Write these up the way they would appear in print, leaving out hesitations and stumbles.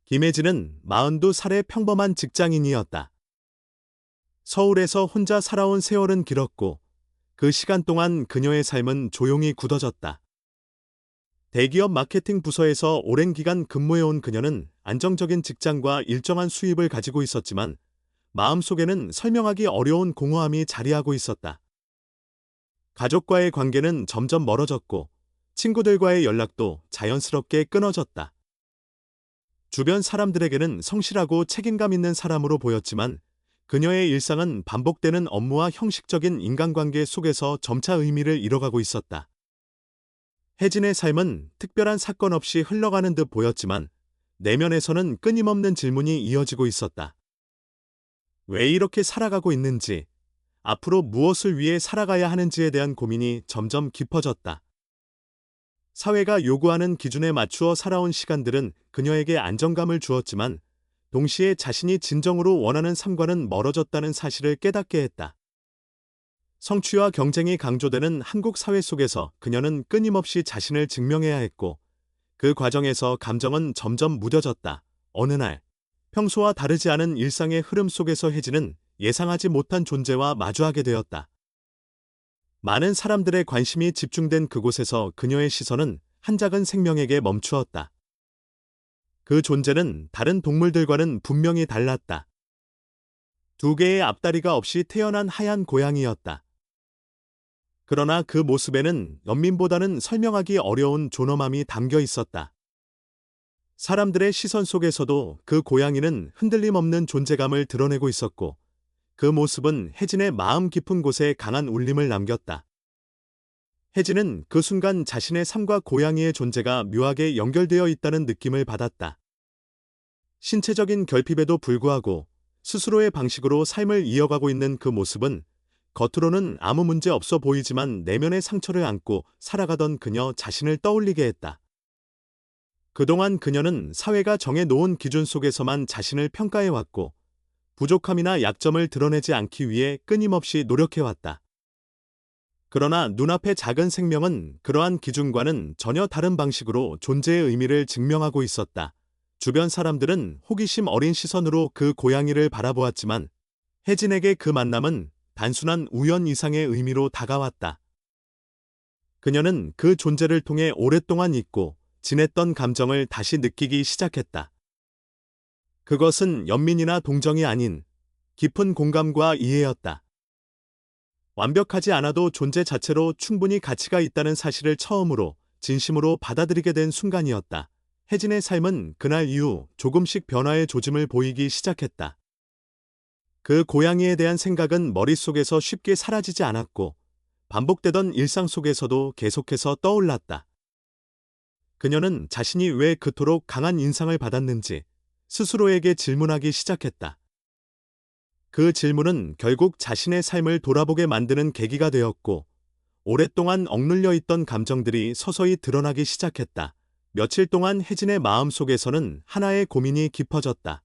김혜진은 42살의 평범한 직장인이었다. 서울에서 혼자 살아온 세월은 길었고 그 시간 동안 그녀의 삶은 조용히 굳어졌다. 대기업 마케팅 부서에서 오랜 기간 근무해온 그녀는 안정적인 직장과 일정한 수입을 가지고 있었지만 마음속에는 설명하기 어려운 공허함이 자리하고 있었다. 가족과의 관계는 점점 멀어졌고 친구들과의 연락도 자연스럽게 끊어졌다. 주변 사람들에게는 성실하고 책임감 있는 사람으로 보였지만 그녀의 일상은 반복되는 업무와 형식적인 인간관계 속에서 점차 의미를 잃어가고 있었다. 혜진의 삶은 특별한 사건 없이 흘러가는 듯 보였지만 내면에서는 끊임없는 질문이 이어지고 있었다. 왜 이렇게 살아가고 있는지, 앞으로 무엇을 위해 살아가야 하는지에 대한 고민이 점점 깊어졌다. 사회가 요구하는 기준에 맞추어 살아온 시간들은 그녀에게 안정감을 주었지만 동시에 자신이 진정으로 원하는 삶과는 멀어졌다는 사실을 깨닫게 했다. 성취와 경쟁이 강조되는 한국 사회 속에서 그녀는 끊임없이 자신을 증명해야 했고 그 과정에서 감정은 점점 무뎌졌다. 어느 날 평소와 다르지 않은 일상의 흐름 속에서 혜진은 예상하지 못한 존재와 마주하게 되었다. 많은 사람들의 관심이 집중된 그곳에서 그녀의 시선은 한 작은 생명에게 멈추었다. 그 존재는 다른 동물들과는 분명히 달랐다. 두 개의 앞다리가 없이 태어난 하얀 고양이였다. 그러나 그 모습에는 연민보다는 설명하기 어려운 존엄함이 담겨 있었다. 사람들의 시선 속에서도 그 고양이는 흔들림 없는 존재감을 드러내고 있었고 그 모습은 혜진의 마음 깊은 곳에 강한 울림을 남겼다. 혜진은 그 순간 자신의 삶과 고양이의 존재가 묘하게 연결되어 있다는 느낌을 받았다. 신체적인 결핍에도 불구하고 스스로의 방식으로 삶을 이어가고 있는 그 모습은 겉으로는 아무 문제 없어 보이지만 내면의 상처를 안고 살아가던 그녀 자신을 떠올리게 했다. 그동안 그녀는 사회가 정해놓은 기준 속에서만 자신을 평가해왔고 부족함이나 약점을 드러내지 않기 위해 끊임없이 노력해왔다. 그러나 눈앞의 작은 생명은 그러한 기준과는 전혀 다른 방식으로 존재의 의미를 증명하고 있었다. 주변 사람들은 호기심 어린 시선으로 그 고양이를 바라보았지만 혜진에게 그 만남은 단순한 우연 이상의 의미로 다가왔다. 그녀는 그 존재를 통해 오랫동안 잊고 지냈던 감정을 다시 느끼기 시작했다. 그것은 연민이나 동정이 아닌 깊은 공감과 이해였다. 완벽하지 않아도 존재 자체로 충분히 가치가 있다는 사실을 처음으로 진심으로 받아들이게 된 순간이었다. 혜진의 삶은 그날 이후 조금씩 변화의 조짐을 보이기 시작했다. 그 고양이에 대한 생각은 머릿속에서 쉽게 사라지지 않았고 반복되던 일상 속에서도 계속해서 떠올랐다. 그녀는 자신이 왜 그토록 강한 인상을 받았는지 스스로에게 질문하기 시작했다. 그 질문은 결국 자신의 삶을 돌아보게 만드는 계기가 되었고 오랫동안 억눌려 있던 감정들이 서서히 드러나기 시작했다. 며칠 동안 혜진의 마음속에서는 하나의 고민이 깊어졌다.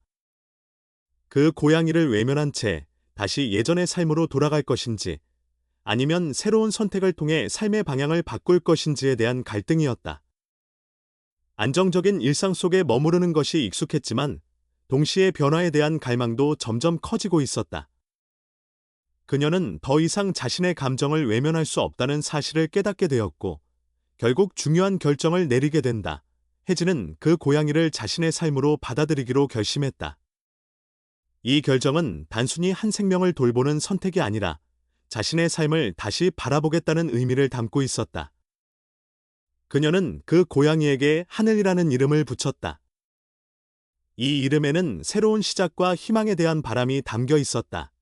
그 고양이를 외면한 채 다시 예전의 삶으로 돌아갈 것인지 아니면 새로운 선택을 통해 삶의 방향을 바꿀 것인지에 대한 갈등이었다. 안정적인 일상 속에 머무르는 것이 익숙했지만 동시에 변화에 대한 갈망도 점점 커지고 있었다. 그녀는 더 이상 자신의 감정을 외면할 수 없다는 사실을 깨닫게 되었고 결국 중요한 결정을 내리게 된다. 혜진은 그 고양이를 자신의 삶으로 받아들이기로 결심했다. 이 결정은 단순히 한 생명을 돌보는 선택이 아니라 자신의 삶을 다시 바라보겠다는 의미를 담고 있었다. 그녀는 그 고양이에게 하늘이라는 이름을 붙였다. 이 이름에는 새로운 시작과 희망에 대한 바람이 담겨 있었다.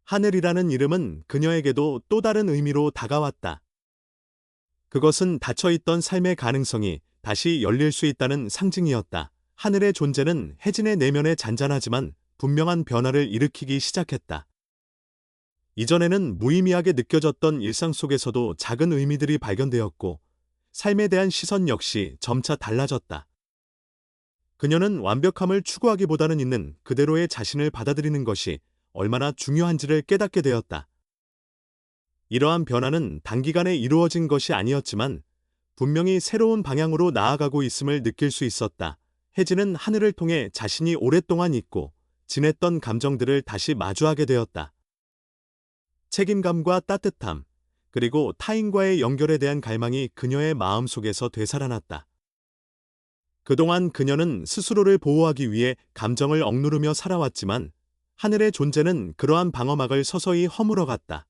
하늘이라는 이름은 그녀에게도 또 다른 의미로 다가왔다. 그것은 닫혀있던 삶의 가능성이 다시 열릴 수 있다는 상징이었다. 하늘의 존재는 혜진의 내면에 잔잔하지만 분명한 변화를 일으키기 시작했다. 이전에는 무의미하게 느껴졌던 일상 속에서도 작은 의미들이 발견되었고 삶에 대한 시선 역시 점차 달라졌다. 그녀는 완벽함을 추구하기보다는 있는 그대로의 자신을 받아들이는 것이 얼마나 중요한지를 깨닫게 되었다. 이러한 변화는 단기간에 이루어진 것이 아니었지만 분명히 새로운 방향으로 나아가고 있음을 느낄 수 있었다. 혜진은 하늘을 통해 자신이 오랫동안 잊고 지냈던 감정들을 다시 마주하게 되었다. 책임감과 따뜻함, 그리고 타인과의 연결에 대한 갈망이 그녀의 마음속에서 되살아났다. 그동안 그녀는 스스로를 보호하기 위해 감정을 억누르며 살아왔지만 하늘의 존재는 그러한 방어막을 서서히 허물어갔다.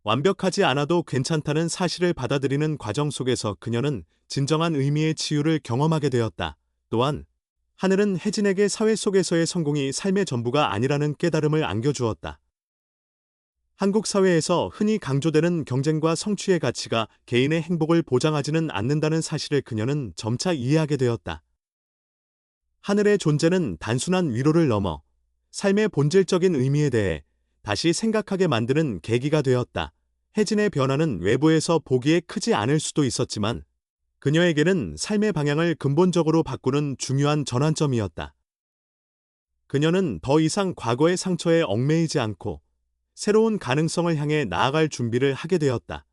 완벽하지 않아도 괜찮다는 사실을 받아들이는 과정 속에서 그녀는 진정한 의미의 치유를 경험하게 되었다. 또한 하늘은 혜진에게 사회 속에서의 성공이 삶의 전부가 아니라는 깨달음을 안겨주었다. 한국 사회에서 흔히 강조되는 경쟁과 성취의 가치가 개인의 행복을 보장하지는 않는다는 사실을 그녀는 점차 이해하게 되었다. 하늘의 존재는 단순한 위로를 넘어 삶의 본질적인 의미에 대해 다시 생각하게 만드는 계기가 되었다. 혜진의 변화는 외부에서 보기에 크지 않을 수도 있었지만 그녀에게는 삶의 방향을 근본적으로 바꾸는 중요한 전환점이었다. 그녀는 더 이상 과거의 상처에 얽매이지 않고 새로운 가능성을 향해 나아갈 준비를 하게 되었다.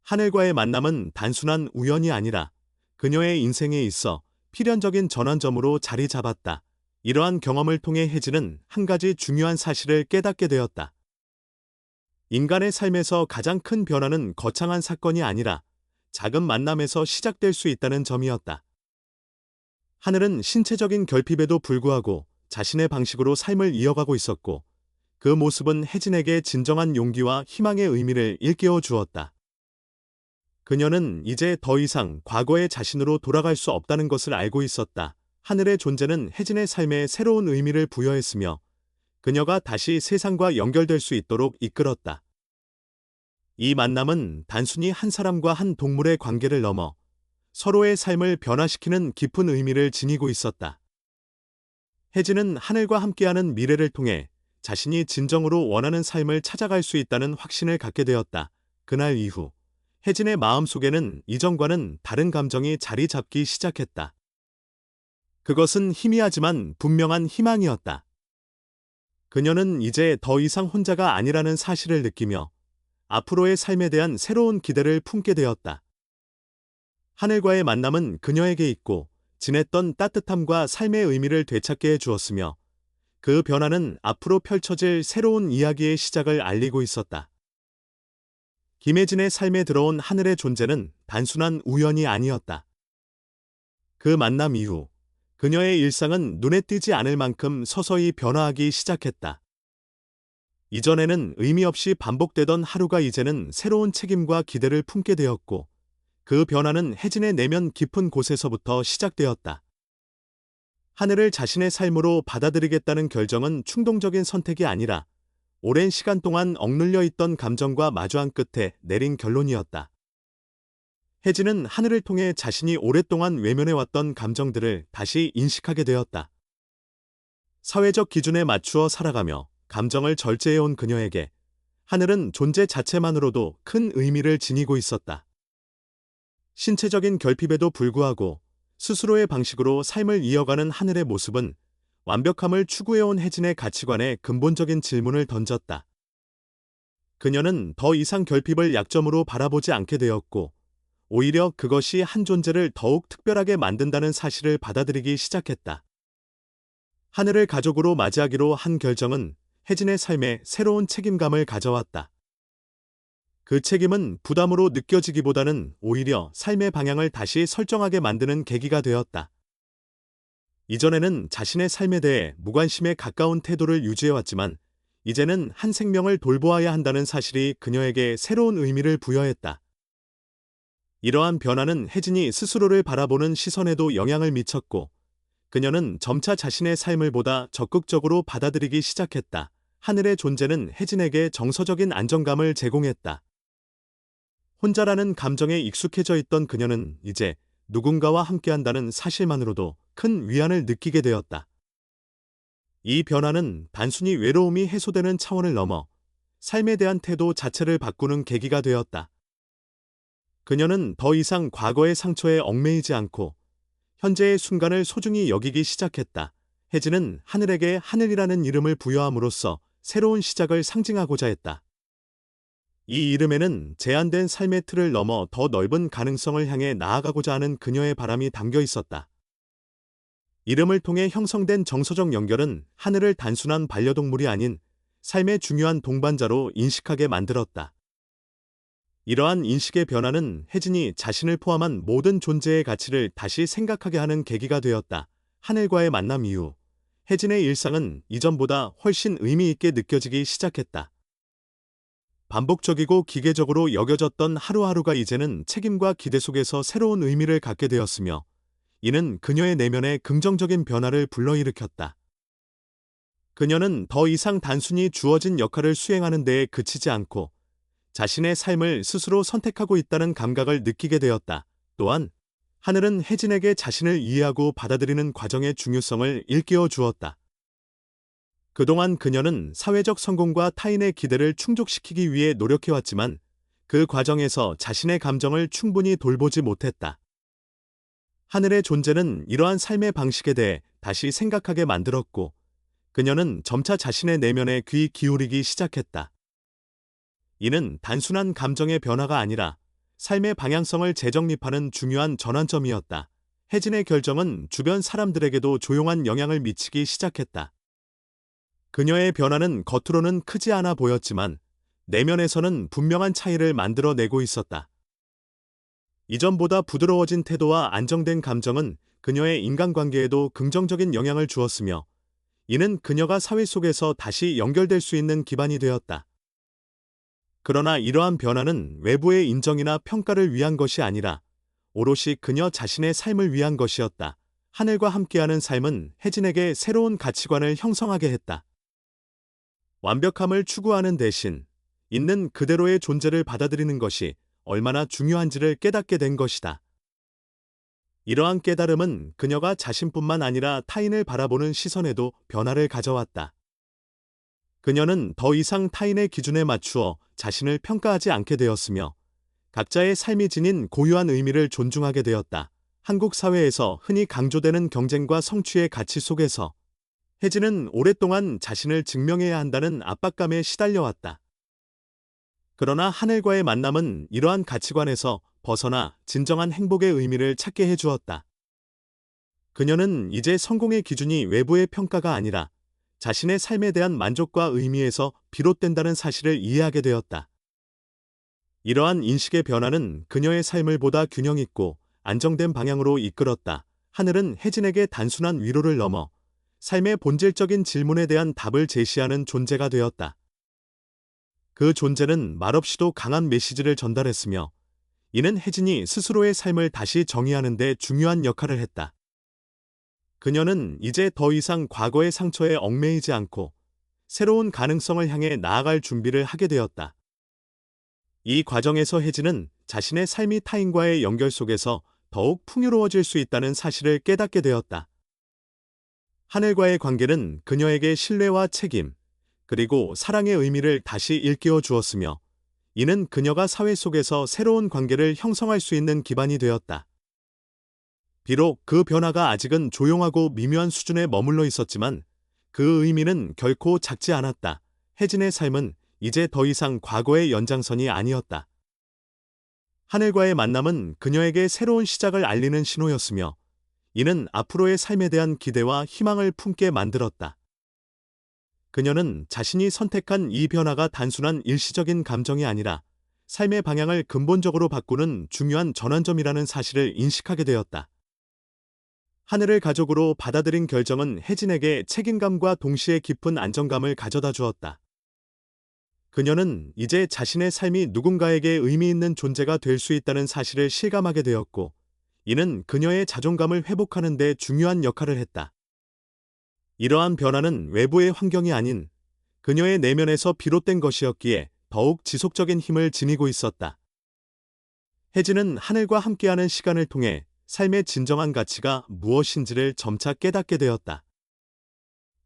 하늘과의 만남은 단순한 우연이 아니라 그녀의 인생에 있어 필연적인 전환점으로 자리 잡았다. 이러한 경험을 통해 혜진은 한 가지 중요한 사실을 깨닫게 되었다. 인간의 삶에서 가장 큰 변화는 거창한 사건이 아니라 작은 만남에서 시작될 수 있다는 점이었다. 하늘은 신체적인 결핍에도 불구하고 자신의 방식으로 삶을 이어가고 있었고 그 모습은 혜진에게 진정한 용기와 희망의 의미를 일깨워 주었다. 그녀는 이제 더 이상 과거의 자신으로 돌아갈 수 없다는 것을 알고 있었다. 하늘의 존재는 혜진의 삶에 새로운 의미를 부여했으며 그녀가 다시 세상과 연결될 수 있도록 이끌었다. 이 만남은 단순히 한 사람과 한 동물의 관계를 넘어 서로의 삶을 변화시키는 깊은 의미를 지니고 있었다. 혜진은 하늘과 함께하는 미래를 통해 자신이 진정으로 원하는 삶을 찾아갈 수 있다는 확신을 갖게 되었다. 그날 이후 혜진의 마음속에는 이전과는 다른 감정이 자리 잡기 시작했다. 그것은 희미하지만 분명한 희망이었다. 그녀는 이제 더 이상 혼자가 아니라는 사실을 느끼며 앞으로의 삶에 대한 새로운 기대를 품게 되었다. 하늘과의 만남은 그녀에게 있고 지냈던 따뜻함과 삶의 의미를 되찾게 해주었으며 그 변화는 앞으로 펼쳐질 새로운 이야기의 시작을 알리고 있었다. 김혜진의 삶에 들어온 하늘의 존재는 단순한 우연이 아니었다. 그 만남 이후 그녀의 일상은 눈에 띄지 않을 만큼 서서히 변화하기 시작했다. 이전에는 의미 없이 반복되던 하루가 이제는 새로운 책임과 기대를 품게 되었고 그 변화는 혜진의 내면 깊은 곳에서부터 시작되었다. 하늘을 자신의 삶으로 받아들이겠다는 결정은 충동적인 선택이 아니라 오랜 시간 동안 억눌려 있던 감정과 마주한 끝에 내린 결론이었다. 혜진은 하늘을 통해 자신이 오랫동안 외면해왔던 감정들을 다시 인식하게 되었다. 사회적 기준에 맞추어 살아가며 감정을 절제해온 그녀에게 하늘은 존재 자체만으로도 큰 의미를 지니고 있었다. 신체적인 결핍에도 불구하고 스스로의 방식으로 삶을 이어가는 하늘의 모습은 완벽함을 추구해온 혜진의 가치관에 근본적인 질문을 던졌다. 그녀는 더 이상 결핍을 약점으로 바라보지 않게 되었고 오히려 그것이 한 존재를 더욱 특별하게 만든다는 사실을 받아들이기 시작했다. 하늘을 가족으로 맞이하기로 한 결정은 혜진의 삶에 새로운 책임감을 가져왔다. 그 책임은 부담으로 느껴지기보다는 오히려 삶의 방향을 다시 설정하게 만드는 계기가 되었다. 이전에는 자신의 삶에 대해 무관심에 가까운 태도를 유지해왔지만 이제는 한 생명을 돌보아야 한다는 사실이 그녀에게 새로운 의미를 부여했다. 이러한 변화는 혜진이 스스로를 바라보는 시선에도 영향을 미쳤고 그녀는 점차 자신의 삶을 보다 적극적으로 받아들이기 시작했다. 하늘의 존재는 혜진에게 정서적인 안정감을 제공했다. 혼자라는 감정에 익숙해져 있던 그녀는 이제 누군가와 함께한다는 사실만으로도 큰 위안을 느끼게 되었다. 이 변화는 단순히 외로움이 해소되는 차원을 넘어 삶에 대한 태도 자체를 바꾸는 계기가 되었다. 그녀는 더 이상 과거의 상처에 얽매이지 않고 현재의 순간을 소중히 여기기 시작했다. 혜진은 하늘에게 하늘이라는 이름을 부여함으로써 새로운 시작을 상징하고자 했다. 이 이름에는 제한된 삶의 틀을 넘어 더 넓은 가능성을 향해 나아가고자 하는 그녀의 바람이 담겨 있었다. 이름을 통해 형성된 정서적 연결은 하늘을 단순한 반려동물이 아닌 삶의 중요한 동반자로 인식하게 만들었다. 이러한 인식의 변화는 혜진이 자신을 포함한 모든 존재의 가치를 다시 생각하게 하는 계기가 되었다. 하늘과의 만남 이후 혜진의 일상은 이전보다 훨씬 의미 있게 느껴지기 시작했다. 반복적이고 기계적으로 여겨졌던 하루하루가 이제는 책임과 기대 속에서 새로운 의미를 갖게 되었으며, 이는 그녀의 내면에 긍정적인 변화를 불러일으켰다. 그녀는 더 이상 단순히 주어진 역할을 수행하는 데에 그치지 않고 자신의 삶을 스스로 선택하고 있다는 감각을 느끼게 되었다. 또한 하늘은 혜진에게 자신을 이해하고 받아들이는 과정의 중요성을 일깨워 주었다. 그동안 그녀는 사회적 성공과 타인의 기대를 충족시키기 위해 노력해왔지만 그 과정에서 자신의 감정을 충분히 돌보지 못했다. 하늘의 존재는 이러한 삶의 방식에 대해 다시 생각하게 만들었고, 그녀는 점차 자신의 내면에 귀 기울이기 시작했다. 이는 단순한 감정의 변화가 아니라 삶의 방향성을 재정립하는 중요한 전환점이었다. 혜진의 결정은 주변 사람들에게도 조용한 영향을 미치기 시작했다. 그녀의 변화는 겉으로는 크지 않아 보였지만 내면에서는 분명한 차이를 만들어내고 있었다. 이전보다 부드러워진 태도와 안정된 감정은 그녀의 인간관계에도 긍정적인 영향을 주었으며, 이는 그녀가 사회 속에서 다시 연결될 수 있는 기반이 되었다. 그러나 이러한 변화는 외부의 인정이나 평가를 위한 것이 아니라 오롯이 그녀 자신의 삶을 위한 것이었다. 하늘과 함께하는 삶은 혜진에게 새로운 가치관을 형성하게 했다. 완벽함을 추구하는 대신 있는 그대로의 존재를 받아들이는 것이 얼마나 중요한지를 깨닫게 된 것이다. 이러한 깨달음은 그녀가 자신뿐만 아니라 타인을 바라보는 시선에도 변화를 가져왔다. 그녀는 더 이상 타인의 기준에 맞추어 자신을 평가하지 않게 되었으며, 각자의 삶이 지닌 고유한 의미를 존중하게 되었다. 한국 사회에서 흔히 강조되는 경쟁과 성취의 가치 속에서 혜진은 오랫동안 자신을 증명해야 한다는 압박감에 시달려왔다. 그러나 하늘과의 만남은 이러한 가치관에서 벗어나 진정한 행복의 의미를 찾게 해주었다. 그녀는 이제 성공의 기준이 외부의 평가가 아니라 자신의 삶에 대한 만족과 의미에서 비롯된다는 사실을 이해하게 되었다. 이러한 인식의 변화는 그녀의 삶을 보다 균형 있고 안정된 방향으로 이끌었다. 하늘은 혜진에게 단순한 위로를 넘어 삶의 본질적인 질문에 대한 답을 제시하는 존재가 되었다. 그 존재는 말없이도 강한 메시지를 전달했으며, 이는 혜진이 스스로의 삶을 다시 정의하는 데 중요한 역할을 했다. 그녀는 이제 더 이상 과거의 상처에 얽매이지 않고 새로운 가능성을 향해 나아갈 준비를 하게 되었다. 이 과정에서 혜진은 자신의 삶이 타인과의 연결 속에서 더욱 풍요로워질 수 있다는 사실을 깨닫게 되었다. 하늘과의 관계는 그녀에게 신뢰와 책임, 그리고 사랑의 의미를 다시 일깨워 주었으며, 이는 그녀가 사회 속에서 새로운 관계를 형성할 수 있는 기반이 되었다. 비록 그 변화가 아직은 조용하고 미묘한 수준에 머물러 있었지만 그 의미는 결코 작지 않았다. 혜진의 삶은 이제 더 이상 과거의 연장선이 아니었다. 하늘과의 만남은 그녀에게 새로운 시작을 알리는 신호였으며, 이는 앞으로의 삶에 대한 기대와 희망을 품게 만들었다. 그녀는 자신이 선택한 이 변화가 단순한 일시적인 감정이 아니라 삶의 방향을 근본적으로 바꾸는 중요한 전환점이라는 사실을 인식하게 되었다. 하늘을 가족으로 받아들인 결정은 혜진에게 책임감과 동시에 깊은 안정감을 가져다 주었다. 그녀는 이제 자신의 삶이 누군가에게 의미 있는 존재가 될 수 있다는 사실을 실감하게 되었고, 이는 그녀의 자존감을 회복하는 데 중요한 역할을 했다. 이러한 변화는 외부의 환경이 아닌 그녀의 내면에서 비롯된 것이었기에 더욱 지속적인 힘을 지니고 있었다. 혜진은 하늘과 함께하는 시간을 통해 삶의 진정한 가치가 무엇인지를 점차 깨닫게 되었다.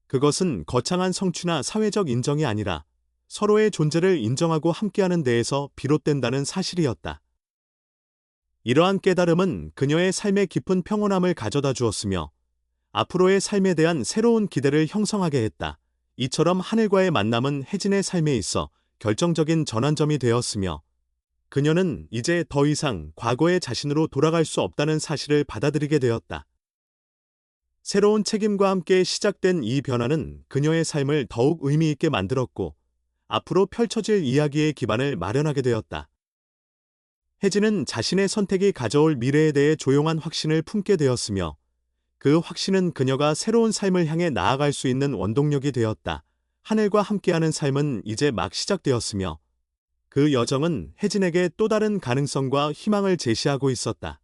그것은 거창한 성취나 사회적 인정이 아니라 서로의 존재를 인정하고 함께하는 데에서 비롯된다는 사실이었다. 이러한 깨달음은 그녀의 삶에 깊은 평온함을 가져다 주었으며, 앞으로의 삶에 대한 새로운 기대를 형성하게 했다. 이처럼 하늘과의 만남은 혜진의 삶에 있어 결정적인 전환점이 되었으며, 그녀는 이제 더 이상 과거의 자신으로 돌아갈 수 없다는 사실을 받아들이게 되었다. 새로운 책임과 함께 시작된 이 변화는 그녀의 삶을 더욱 의미 있게 만들었고, 앞으로 펼쳐질 이야기의 기반을 마련하게 되었다. 혜진은 자신의 선택이 가져올 미래에 대해 조용한 확신을 품게 되었으며, 그 확신은 그녀가 새로운 삶을 향해 나아갈 수 있는 원동력이 되었다. 하늘과 함께하는 삶은 이제 막 시작되었으며, 그 여정은 혜진에게 또 다른 가능성과 희망을 제시하고 있었다.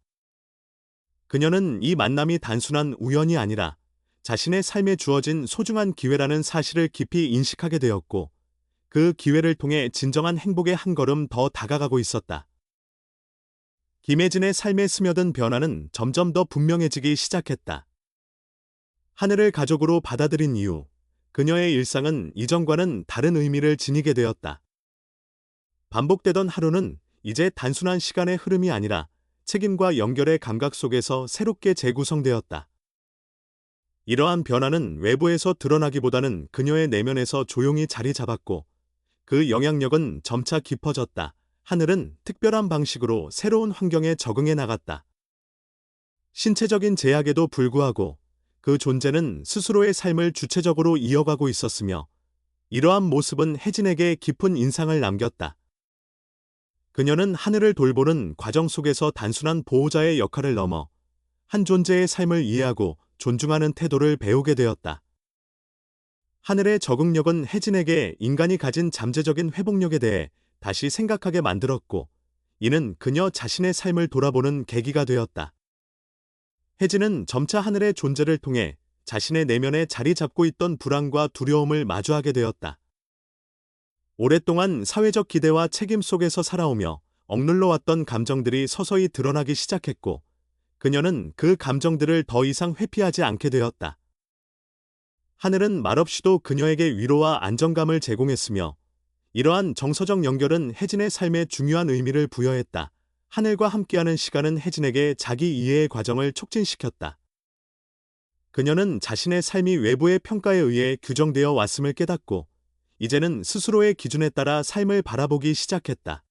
그녀는 이 만남이 단순한 우연이 아니라 자신의 삶에 주어진 소중한 기회라는 사실을 깊이 인식하게 되었고, 그 기회를 통해 진정한 행복에 한 걸음 더 다가가고 있었다. 김혜진의 삶에 스며든 변화는 점점 더 분명해지기 시작했다. 하늘을 가족으로 받아들인 이후 그녀의 일상은 이전과는 다른 의미를 지니게 되었다. 반복되던 하루는 이제 단순한 시간의 흐름이 아니라 책임과 연결의 감각 속에서 새롭게 재구성되었다. 이러한 변화는 외부에서 드러나기보다는 그녀의 내면에서 조용히 자리 잡았고, 그 영향력은 점차 깊어졌다. 하늘은 특별한 방식으로 새로운 환경에 적응해 나갔다. 신체적인 제약에도 불구하고 그 존재는 스스로의 삶을 주체적으로 이어가고 있었으며, 이러한 모습은 혜진에게 깊은 인상을 남겼다. 그녀는 하늘을 돌보는 과정 속에서 단순한 보호자의 역할을 넘어 한 존재의 삶을 이해하고 존중하는 태도를 배우게 되었다. 하늘의 적응력은 혜진에게 인간이 가진 잠재적인 회복력에 대해 다시 생각하게 만들었고, 이는 그녀 자신의 삶을 돌아보는 계기가 되었다. 혜진은 점차 하늘의 존재를 통해 자신의 내면에 자리 잡고 있던 불안과 두려움을 마주하게 되었다. 오랫동안 사회적 기대와 책임 속에서 살아오며 억눌러 왔던 감정들이 서서히 드러나기 시작했고, 그녀는 그 감정들을 더 이상 회피하지 않게 되었다. 하늘은 말없이도 그녀에게 위로와 안정감을 제공했으며, 이러한 정서적 연결은 혜진의 삶에 중요한 의미를 부여했다. 하늘과 함께하는 시간은 혜진에게 자기 이해의 과정을 촉진시켰다. 그녀는 자신의 삶이 외부의 평가에 의해 규정되어 왔음을 깨닫고, 이제는 스스로의 기준에 따라 삶을 바라보기 시작했다.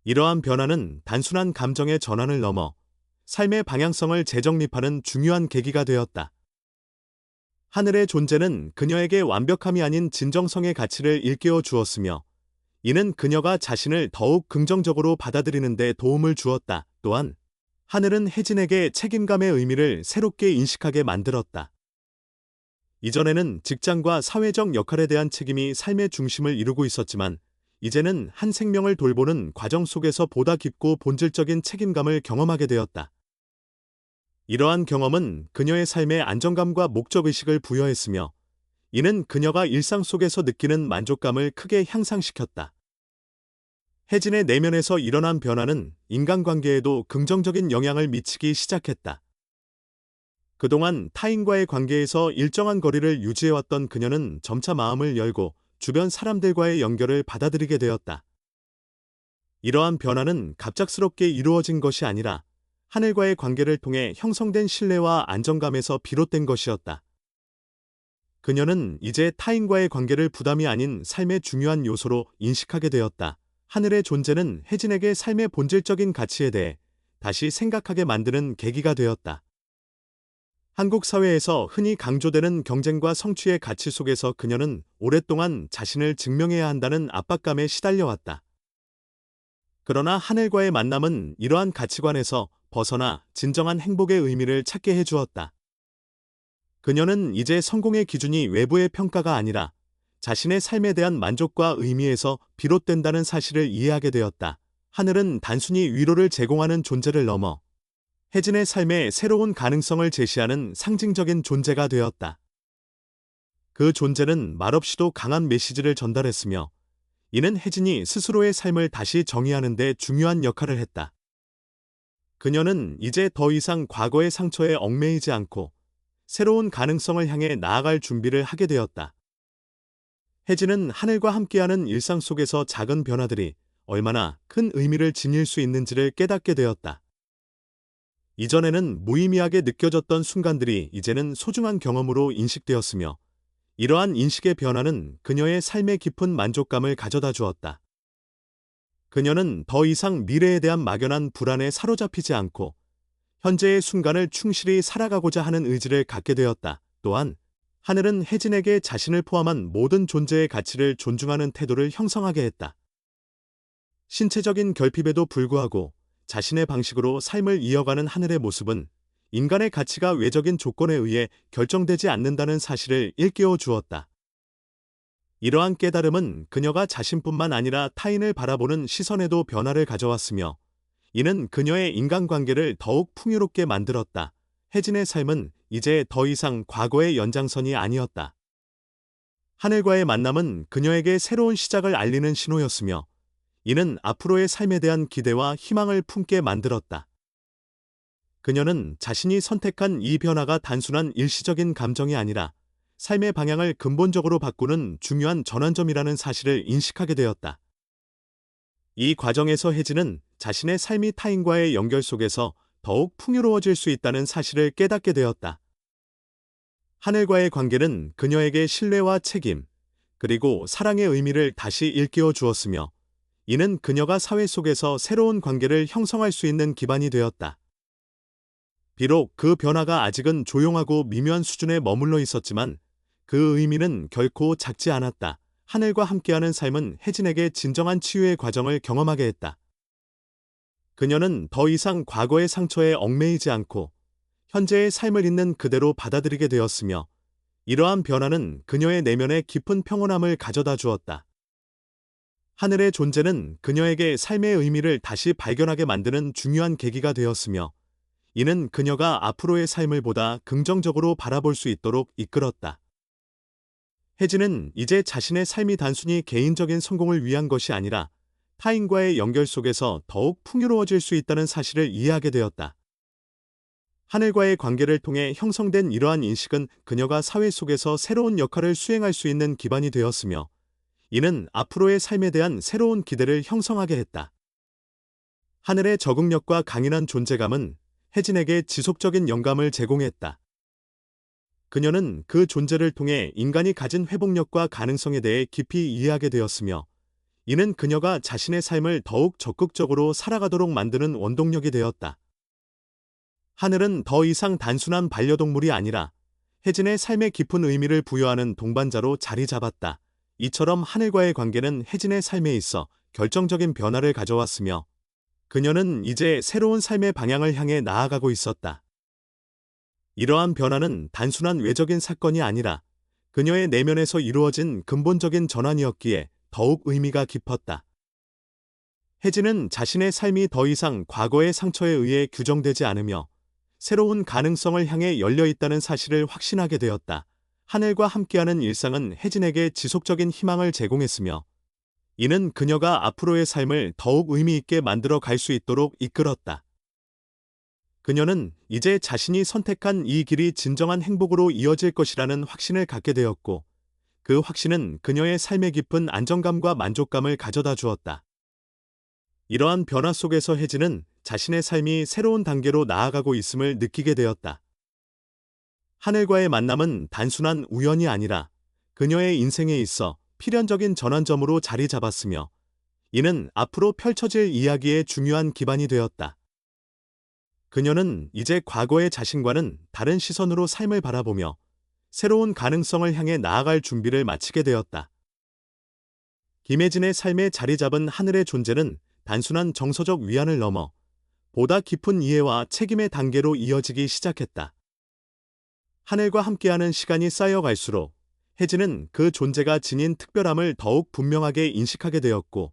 이러한 변화는 단순한 감정의 전환을 넘어 삶의 방향성을 재정립하는 중요한 계기가 되었다. 하늘의 존재는 그녀에게 완벽함이 아닌 진정성의 가치를 일깨워 주었으며, 이는 그녀가 자신을 더욱 긍정적으로 받아들이는 데 도움을 주었다. 또한 하늘은 혜진에게 책임감의 의미를 새롭게 인식하게 만들었다. 이전에는 직장과 사회적 역할에 대한 책임이 삶의 중심을 이루고 있었지만, 이제는 한 생명을 돌보는 과정 속에서 보다 깊고 본질적인 책임감을 경험하게 되었다. 이러한 경험은 그녀의 삶에 안정감과 목적의식을 부여했으며, 이는 그녀가 일상 속에서 느끼는 만족감을 크게 향상시켰다. 혜진의 내면에서 일어난 변화는 인간관계에도 긍정적인 영향을 미치기 시작했다. 그동안 타인과의 관계에서 일정한 거리를 유지해왔던 그녀는 점차 마음을 열고 주변 사람들과의 연결을 받아들이게 되었다. 이러한 변화는 갑작스럽게 이루어진 것이 아니라 하늘과의 관계를 통해 형성된 신뢰와 안정감에서 비롯된 것이었다. 그녀는 이제 타인과의 관계를 부담이 아닌 삶의 중요한 요소로 인식하게 되었다. 하늘의 존재는 혜진에게 삶의 본질적인 가치에 대해 다시 생각하게 만드는 계기가 되었다. 한국 사회에서 흔히 강조되는 경쟁과 성취의 가치 속에서 그녀는 오랫동안 자신을 증명해야 한다는 압박감에 시달려왔다. 그러나 하늘과의 만남은 이러한 가치관에서 벗어나 진정한 행복의 의미를 찾게 해주었다. 그녀는 이제 성공의 기준이 외부의 평가가 아니라 자신의 삶에 대한 만족과 의미에서 비롯된다는 사실을 이해하게 되었다. 하늘은 단순히 위로를 제공하는 존재를 넘어 혜진의 삶에 새로운 가능성을 제시하는 상징적인 존재가 되었다. 그 존재는 말없이도 강한 메시지를 전달했으며, 이는 혜진이 스스로의 삶을 다시 정의하는 데 중요한 역할을 했다. 그녀는 이제 더 이상 과거의 상처에 얽매이지 않고 새로운 가능성을 향해 나아갈 준비를 하게 되었다. 혜진은 하늘과 함께하는 일상 속에서 작은 변화들이 얼마나 큰 의미를 지닐 수 있는지를 깨닫게 되었다. 이전에는 무의미하게 느껴졌던 순간들이 이제는 소중한 경험으로 인식되었으며, 이러한 인식의 변화는 그녀의 삶에 깊은 만족감을 가져다 주었다. 그녀는 더 이상 미래에 대한 막연한 불안에 사로잡히지 않고 현재의 순간을 충실히 살아가고자 하는 의지를 갖게 되었다. 또한 하늘은 혜진에게 자신을 포함한 모든 존재의 가치를 존중하는 태도를 형성하게 했다. 신체적인 결핍에도 불구하고 자신의 방식으로 삶을 이어가는 하늘의 모습은 인간의 가치가 외적인 조건에 의해 결정되지 않는다는 사실을 일깨워 주었다. 이러한 깨달음은 그녀가 자신뿐만 아니라 타인을 바라보는 시선에도 변화를 가져왔으며, 이는 그녀의 인간관계를 더욱 풍요롭게 만들었다. 혜진의 삶은 이제 더 이상 과거의 연장선이 아니었다. 하늘과의 만남은 그녀에게 새로운 시작을 알리는 신호였으며, 이는 앞으로의 삶에 대한 기대와 희망을 품게 만들었다. 그녀는 자신이 선택한 이 변화가 단순한 일시적인 감정이 아니라 삶의 방향을 근본적으로 바꾸는 중요한 전환점이라는 사실을 인식하게 되었다. 이 과정에서 혜진은 자신의 삶이 타인과의 연결 속에서 더욱 풍요로워질 수 있다는 사실을 깨닫게 되었다. 하늘과의 관계는 그녀에게 신뢰와 책임, 그리고 사랑의 의미를 다시 일깨워 주었으며, 이는 그녀가 사회 속에서 새로운 관계를 형성할 수 있는 기반이 되었다. 비록 그 변화가 아직은 조용하고 미묘한 수준에 머물러 있었지만 그 의미는 결코 작지 않았다. 하늘과 함께하는 삶은 혜진에게 진정한 치유의 과정을 경험하게 했다. 그녀는 더 이상 과거의 상처에 얽매이지 않고 현재의 삶을 있는 그대로 받아들이게 되었으며, 이러한 변화는 그녀의 내면에 깊은 평온함을 가져다 주었다. 하늘의 존재는 그녀에게 삶의 의미를 다시 발견하게 만드는 중요한 계기가 되었으며, 이는 그녀가 앞으로의 삶을 보다 긍정적으로 바라볼 수 있도록 이끌었다. 혜진은 이제 자신의 삶이 단순히 개인적인 성공을 위한 것이 아니라 타인과의 연결 속에서 더욱 풍요로워질 수 있다는 사실을 이해하게 되었다. 하늘과의 관계를 통해 형성된 이러한 인식은 그녀가 사회 속에서 새로운 역할을 수행할 수 있는 기반이 되었으며, 이는 앞으로의 삶에 대한 새로운 기대를 형성하게 했다. 하늘의 적응력과 강인한 존재감은 혜진에게 지속적인 영감을 제공했다. 그녀는 그 존재를 통해 인간이 가진 회복력과 가능성에 대해 깊이 이해하게 되었으며, 이는 그녀가 자신의 삶을 더욱 적극적으로 살아가도록 만드는 원동력이 되었다. 하늘은 더 이상 단순한 반려동물이 아니라 혜진의 삶에 깊은 의미를 부여하는 동반자로 자리 잡았다. 이처럼 하늘과의 관계는 혜진의 삶에 있어 결정적인 변화를 가져왔으며, 그녀는 이제 새로운 삶의 방향을 향해 나아가고 있었다. 이러한 변화는 단순한 외적인 사건이 아니라 그녀의 내면에서 이루어진 근본적인 전환이었기에 더욱 의미가 깊었다. 혜진은 자신의 삶이 더 이상 과거의 상처에 의해 규정되지 않으며 새로운 가능성을 향해 열려 있다는 사실을 확신하게 되었다. 하늘과 함께하는 일상은 혜진에게 지속적인 희망을 제공했으며, 이는 그녀가 앞으로의 삶을 더욱 의미 있게 만들어 갈 수 있도록 이끌었다. 그녀는 이제 자신이 선택한 이 길이 진정한 행복으로 이어질 것이라는 확신을 갖게 되었고, 그 확신은 그녀의 삶에 깊은 안정감과 만족감을 가져다 주었다. 이러한 변화 속에서 혜진은 자신의 삶이 새로운 단계로 나아가고 있음을 느끼게 되었다. 하늘과의 만남은 단순한 우연이 아니라 그녀의 인생에 있어 필연적인 전환점으로 자리 잡았으며, 이는 앞으로 펼쳐질 이야기의 중요한 기반이 되었다. 그녀는 이제 과거의 자신과는 다른 시선으로 삶을 바라보며 새로운 가능성을 향해 나아갈 준비를 마치게 되었다. 김혜진의 삶에 자리 잡은 하늘의 존재는 단순한 정서적 위안을 넘어 보다 깊은 이해와 책임의 단계로 이어지기 시작했다. 하늘과 함께하는 시간이 쌓여갈수록 혜진은 그 존재가 지닌 특별함을 더욱 분명하게 인식하게 되었고,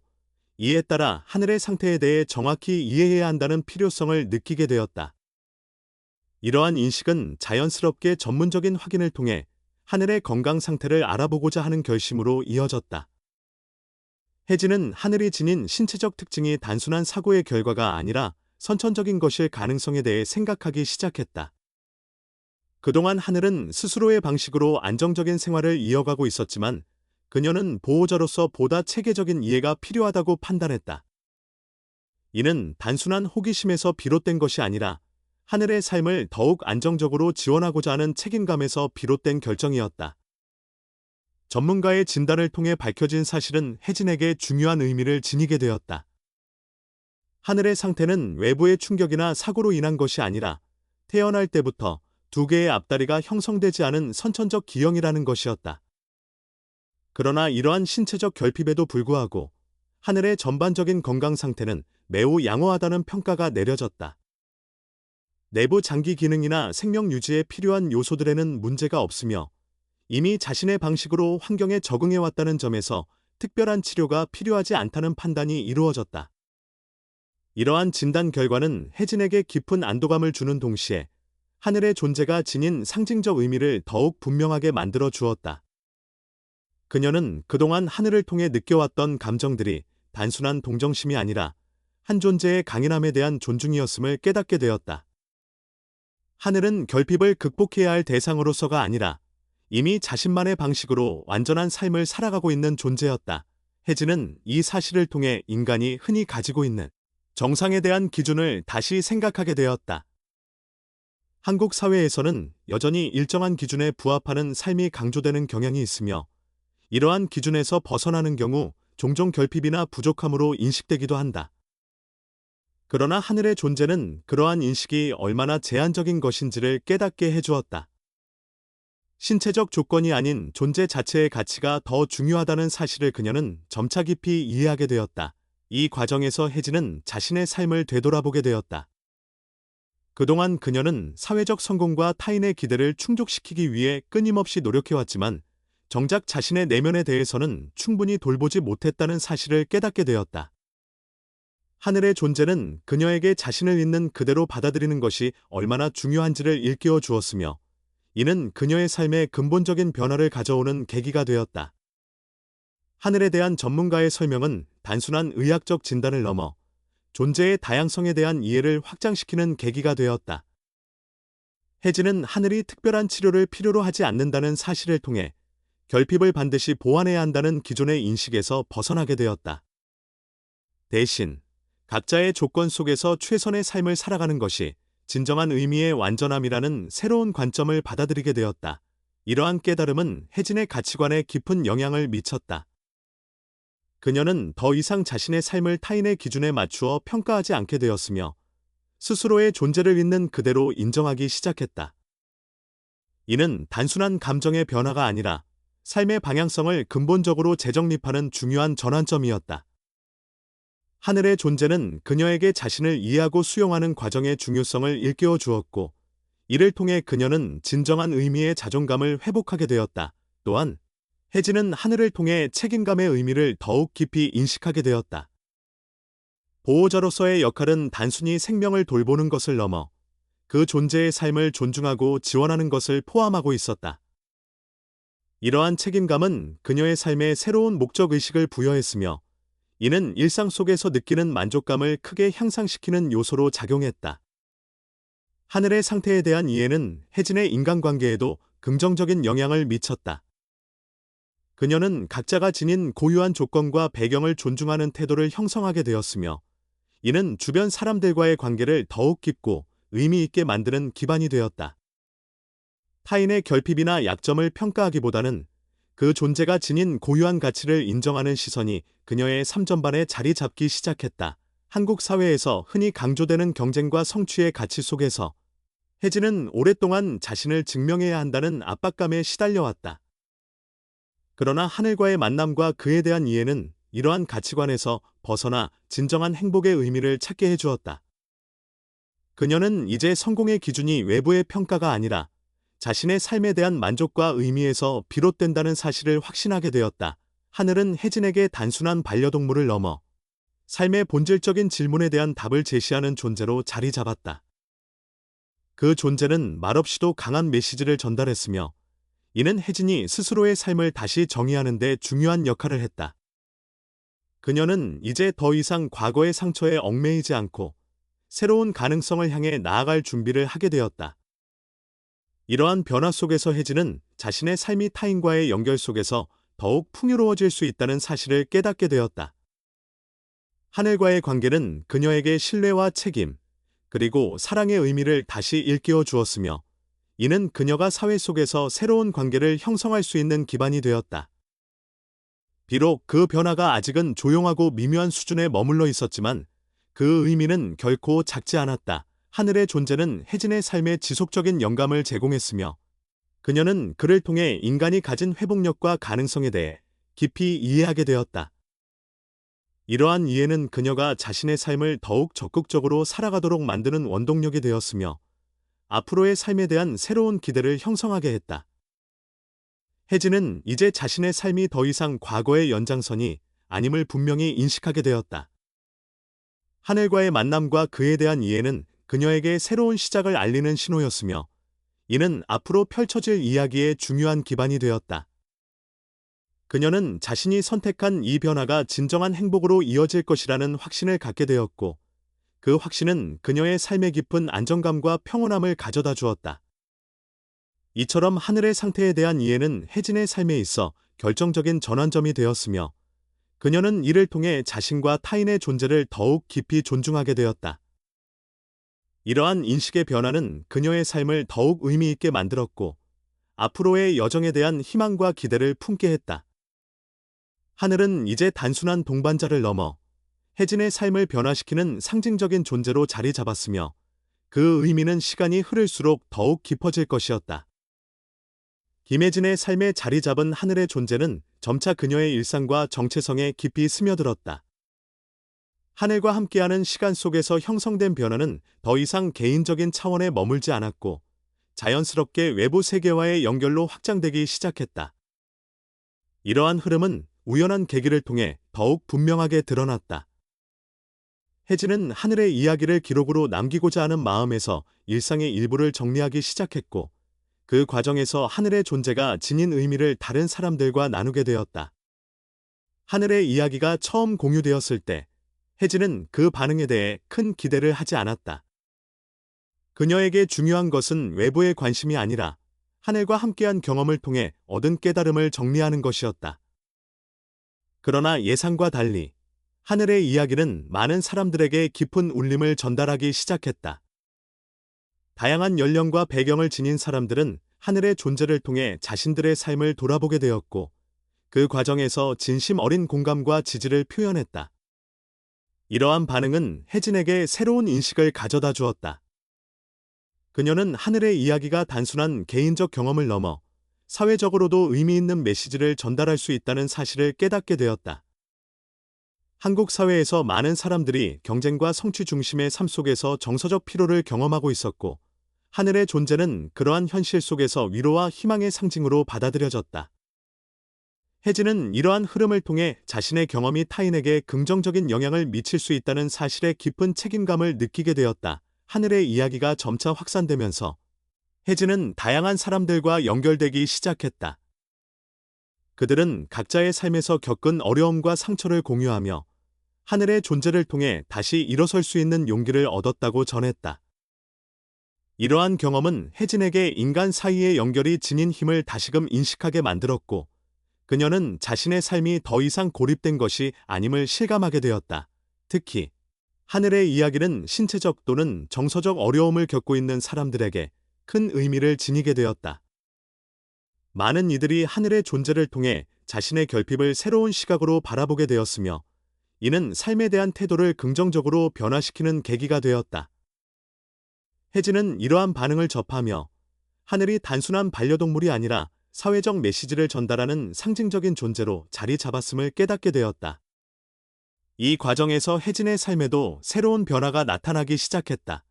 이에 따라 하늘의 상태에 대해 정확히 이해해야 한다는 필요성을 느끼게 되었다. 이러한 인식은 자연스럽게 전문적인 확인을 통해 하늘의 건강 상태를 알아보고자 하는 결심으로 이어졌다. 혜진은 하늘이 지닌 신체적 특징이 단순한 사고의 결과가 아니라 선천적인 것일 가능성에 대해 생각하기 시작했다. 그동안 하늘은 스스로의 방식으로 안정적인 생활을 이어가고 있었지만, 그녀는 보호자로서 보다 체계적인 이해가 필요하다고 판단했다. 이는 단순한 호기심에서 비롯된 것이 아니라 하늘의 삶을 더욱 안정적으로 지원하고자 하는 책임감에서 비롯된 결정이었다. 전문가의 진단을 통해 밝혀진 사실은 혜진에게 중요한 의미를 지니게 되었다. 하늘의 상태는 외부의 충격이나 사고로 인한 것이 아니라 태어날 때부터 두 개의 앞다리가 형성되지 않은 선천적 기형이라는 것이었다. 그러나 이러한 신체적 결핍에도 불구하고 하늘의 전반적인 건강 상태는 매우 양호하다는 평가가 내려졌다. 내부 장기 기능이나 생명 유지에 필요한 요소들에는 문제가 없으며 이미 자신의 방식으로 환경에 적응해왔다는 점에서 특별한 치료가 필요하지 않다는 판단이 이루어졌다. 이러한 진단 결과는 혜진에게 깊은 안도감을 주는 동시에 하늘의 존재가 지닌 상징적 의미를 더욱 분명하게 만들어 주었다. 그녀는 그동안 하늘을 통해 느껴왔던 감정들이 단순한 동정심이 아니라 한 존재의 강인함에 대한 존중이었음을 깨닫게 되었다. 하늘은 결핍을 극복해야 할 대상으로서가 아니라 이미 자신만의 방식으로 완전한 삶을 살아가고 있는 존재였다. 혜진은 이 사실을 통해 인간이 흔히 가지고 있는 정상에 대한 기준을 다시 생각하게 되었다. 한국 사회에서는 여전히 일정한 기준에 부합하는 삶이 강조되는 경향이 있으며 이러한 기준에서 벗어나는 경우 종종 결핍이나 부족함으로 인식되기도 한다. 그러나 하늘의 존재는 그러한 인식이 얼마나 제한적인 것인지를 깨닫게 해주었다. 신체적 조건이 아닌 존재 자체의 가치가 더 중요하다는 사실을 그녀는 점차 깊이 이해하게 되었다. 이 과정에서 혜진은 자신의 삶을 되돌아보게 되었다. 그동안 그녀는 사회적 성공과 타인의 기대를 충족시키기 위해 끊임없이 노력해왔지만 정작 자신의 내면에 대해서는 충분히 돌보지 못했다는 사실을 깨닫게 되었다. 하늘의 존재는 그녀에게 자신을 있는 그대로 받아들이는 것이 얼마나 중요한지를 일깨워 주었으며 이는 그녀의 삶에 근본적인 변화를 가져오는 계기가 되었다. 하늘에 대한 전문가의 설명은 단순한 의학적 진단을 넘어 존재의 다양성에 대한 이해를 확장시키는 계기가 되었다. 혜진은 하늘이 특별한 치료를 필요로 하지 않는다는 사실을 통해 결핍을 반드시 보완해야 한다는 기존의 인식에서 벗어나게 되었다. 대신 각자의 조건 속에서 최선의 삶을 살아가는 것이 진정한 의미의 완전함이라는 새로운 관점을 받아들이게 되었다. 이러한 깨달음은 혜진의 가치관에 깊은 영향을 미쳤다. 그녀는 더 이상 자신의 삶을 타인의 기준에 맞추어 평가하지 않게 되었으며 스스로의 존재를 있는 그대로 인정하기 시작했다. 이는 단순한 감정의 변화가 아니라 삶의 방향성을 근본적으로 재정립하는 중요한 전환점이었다. 하늘의 존재는 그녀에게 자신을 이해하고 수용하는 과정의 중요성을 일깨워 주었고, 이를 통해 그녀는 진정한 의미의 자존감을 회복하게 되었다. 또한 혜진은 하늘을 통해 책임감의 의미를 더욱 깊이 인식하게 되었다. 보호자로서의 역할은 단순히 생명을 돌보는 것을 넘어 그 존재의 삶을 존중하고 지원하는 것을 포함하고 있었다. 이러한 책임감은 그녀의 삶에 새로운 목적의식을 부여했으며 이는 일상 속에서 느끼는 만족감을 크게 향상시키는 요소로 작용했다. 하늘의 상태에 대한 이해는 혜진의 인간관계에도 긍정적인 영향을 미쳤다. 그녀는 각자가 지닌 고유한 조건과 배경을 존중하는 태도를 형성하게 되었으며 이는 주변 사람들과의 관계를 더욱 깊고 의미 있게 만드는 기반이 되었다. 타인의 결핍이나 약점을 평가하기보다는 그 존재가 지닌 고유한 가치를 인정하는 시선이 그녀의 삶 전반에 자리 잡기 시작했다. 한국 사회에서 흔히 강조되는 경쟁과 성취의 가치 속에서 혜진은 오랫동안 자신을 증명해야 한다는 압박감에 시달려왔다. 그러나 하늘과의 만남과 그에 대한 이해는 이러한 가치관에서 벗어나 진정한 행복의 의미를 찾게 해주었다. 그녀는 이제 성공의 기준이 외부의 평가가 아니라 자신의 삶에 대한 만족과 의미에서 비롯된다는 사실을 확신하게 되었다. 하늘은 혜진에게 단순한 반려동물을 넘어 삶의 본질적인 질문에 대한 답을 제시하는 존재로 자리 잡았다. 그 존재는 말없이도 강한 메시지를 전달했으며 이는 혜진이 스스로의 삶을 다시 정의하는 데 중요한 역할을 했다. 그녀는 이제 더 이상 과거의 상처에 얽매이지 않고 새로운 가능성을 향해 나아갈 준비를 하게 되었다. 이러한 변화 속에서 혜진은 자신의 삶이 타인과의 연결 속에서 더욱 풍요로워질 수 있다는 사실을 깨닫게 되었다. 하늘과의 관계는 그녀에게 신뢰와 책임, 그리고 사랑의 의미를 다시 일깨워 주었으며 이는 그녀가 사회 속에서 새로운 관계를 형성할 수 있는 기반이 되었다. 비록 그 변화가 아직은 조용하고 미묘한 수준에 머물러 있었지만 그 의미는 결코 작지 않았다. 하늘의 존재는 혜진의 삶에 지속적인 영감을 제공했으며 그녀는 그를 통해 인간이 가진 회복력과 가능성에 대해 깊이 이해하게 되었다. 이러한 이해는 그녀가 자신의 삶을 더욱 적극적으로 살아가도록 만드는 원동력이 되었으며 앞으로의 삶에 대한 새로운 기대를 형성하게 했다. 혜진은 이제 자신의 삶이 더 이상 과거의 연장선이 아님을 분명히 인식하게 되었다. 하늘과의 만남과 그에 대한 이해는 그녀에게 새로운 시작을 알리는 신호였으며 이는 앞으로 펼쳐질 이야기의 중요한 기반이 되었다. 그녀는 자신이 선택한 이 변화가 진정한 행복으로 이어질 것이라는 확신을 갖게 되었고 그 확신은 그녀의 삶에 깊은 안정감과 평온함을 가져다 주었다. 이처럼 하늘의 상태에 대한 이해는 혜진의 삶에 있어 결정적인 전환점이 되었으며 그녀는 이를 통해 자신과 타인의 존재를 더욱 깊이 존중하게 되었다. 이러한 인식의 변화는 그녀의 삶을 더욱 의미 있게 만들었고 앞으로의 여정에 대한 희망과 기대를 품게 했다. 하늘은 이제 단순한 동반자를 넘어 혜진의 삶을 변화시키는 상징적인 존재로 자리 잡았으며 그 의미는 시간이 흐를수록 더욱 깊어질 것이었다. 김혜진의 삶에 자리 잡은 하늘의 존재는 점차 그녀의 일상과 정체성에 깊이 스며들었다. 하늘과 함께하는 시간 속에서 형성된 변화는 더 이상 개인적인 차원에 머물지 않았고 자연스럽게 외부 세계와의 연결로 확장되기 시작했다. 이러한 흐름은 우연한 계기를 통해 더욱 분명하게 드러났다. 혜진은 하늘의 이야기를 기록으로 남기고자 하는 마음에서 일상의 일부를 정리하기 시작했고 그 과정에서 하늘의 존재가 지닌 의미를 다른 사람들과 나누게 되었다. 하늘의 이야기가 처음 공유되었을 때 혜진은 그 반응에 대해 큰 기대를 하지 않았다. 그녀에게 중요한 것은 외부의 관심이 아니라 하늘과 함께한 경험을 통해 얻은 깨달음을 정리하는 것이었다. 그러나 예상과 달리 하늘의 이야기는 많은 사람들에게 깊은 울림을 전달하기 시작했다. 다양한 연령과 배경을 지닌 사람들은 하늘의 존재를 통해 자신들의 삶을 돌아보게 되었고 그 과정에서 진심 어린 공감과 지지를 표현했다. 이러한 반응은 혜진에게 새로운 인식을 가져다 주었다. 그녀는 하늘의 이야기가 단순한 개인적 경험을 넘어 사회적으로도 의미 있는 메시지를 전달할 수 있다는 사실을 깨닫게 되었다. 한국 사회에서 많은 사람들이 경쟁과 성취 중심의 삶 속에서 정서적 피로를 경험하고 있었고, 하늘의 존재는 그러한 현실 속에서 위로와 희망의 상징으로 받아들여졌다. 혜진은 이러한 흐름을 통해 자신의 경험이 타인에게 긍정적인 영향을 미칠 수 있다는 사실에 깊은 책임감을 느끼게 되었다. 하늘의 이야기가 점차 확산되면서 혜진은 다양한 사람들과 연결되기 시작했다. 그들은 각자의 삶에서 겪은 어려움과 상처를 공유하며 하늘의 존재를 통해 다시 일어설 수 있는 용기를 얻었다고 전했다. 이러한 경험은 혜진에게 인간 사이의 연결이 지닌 힘을 다시금 인식하게 만들었고, 그녀는 자신의 삶이 더 이상 고립된 것이 아님을 실감하게 되었다. 특히 하늘의 이야기는 신체적 또는 정서적 어려움을 겪고 있는 사람들에게 큰 의미를 지니게 되었다. 많은 이들이 하늘의 존재를 통해 자신의 결핍을 새로운 시각으로 바라보게 되었으며, 이는 삶에 대한 태도를 긍정적으로 변화시키는 계기가 되었다. 혜진은 이러한 반응을 접하며 하늘이 단순한 반려동물이 아니라 사회적 메시지를 전달하는 상징적인 존재로 자리 잡았음을 깨닫게 되었다. 이 과정에서 혜진의 삶에도 새로운 변화가 나타나기 시작했다.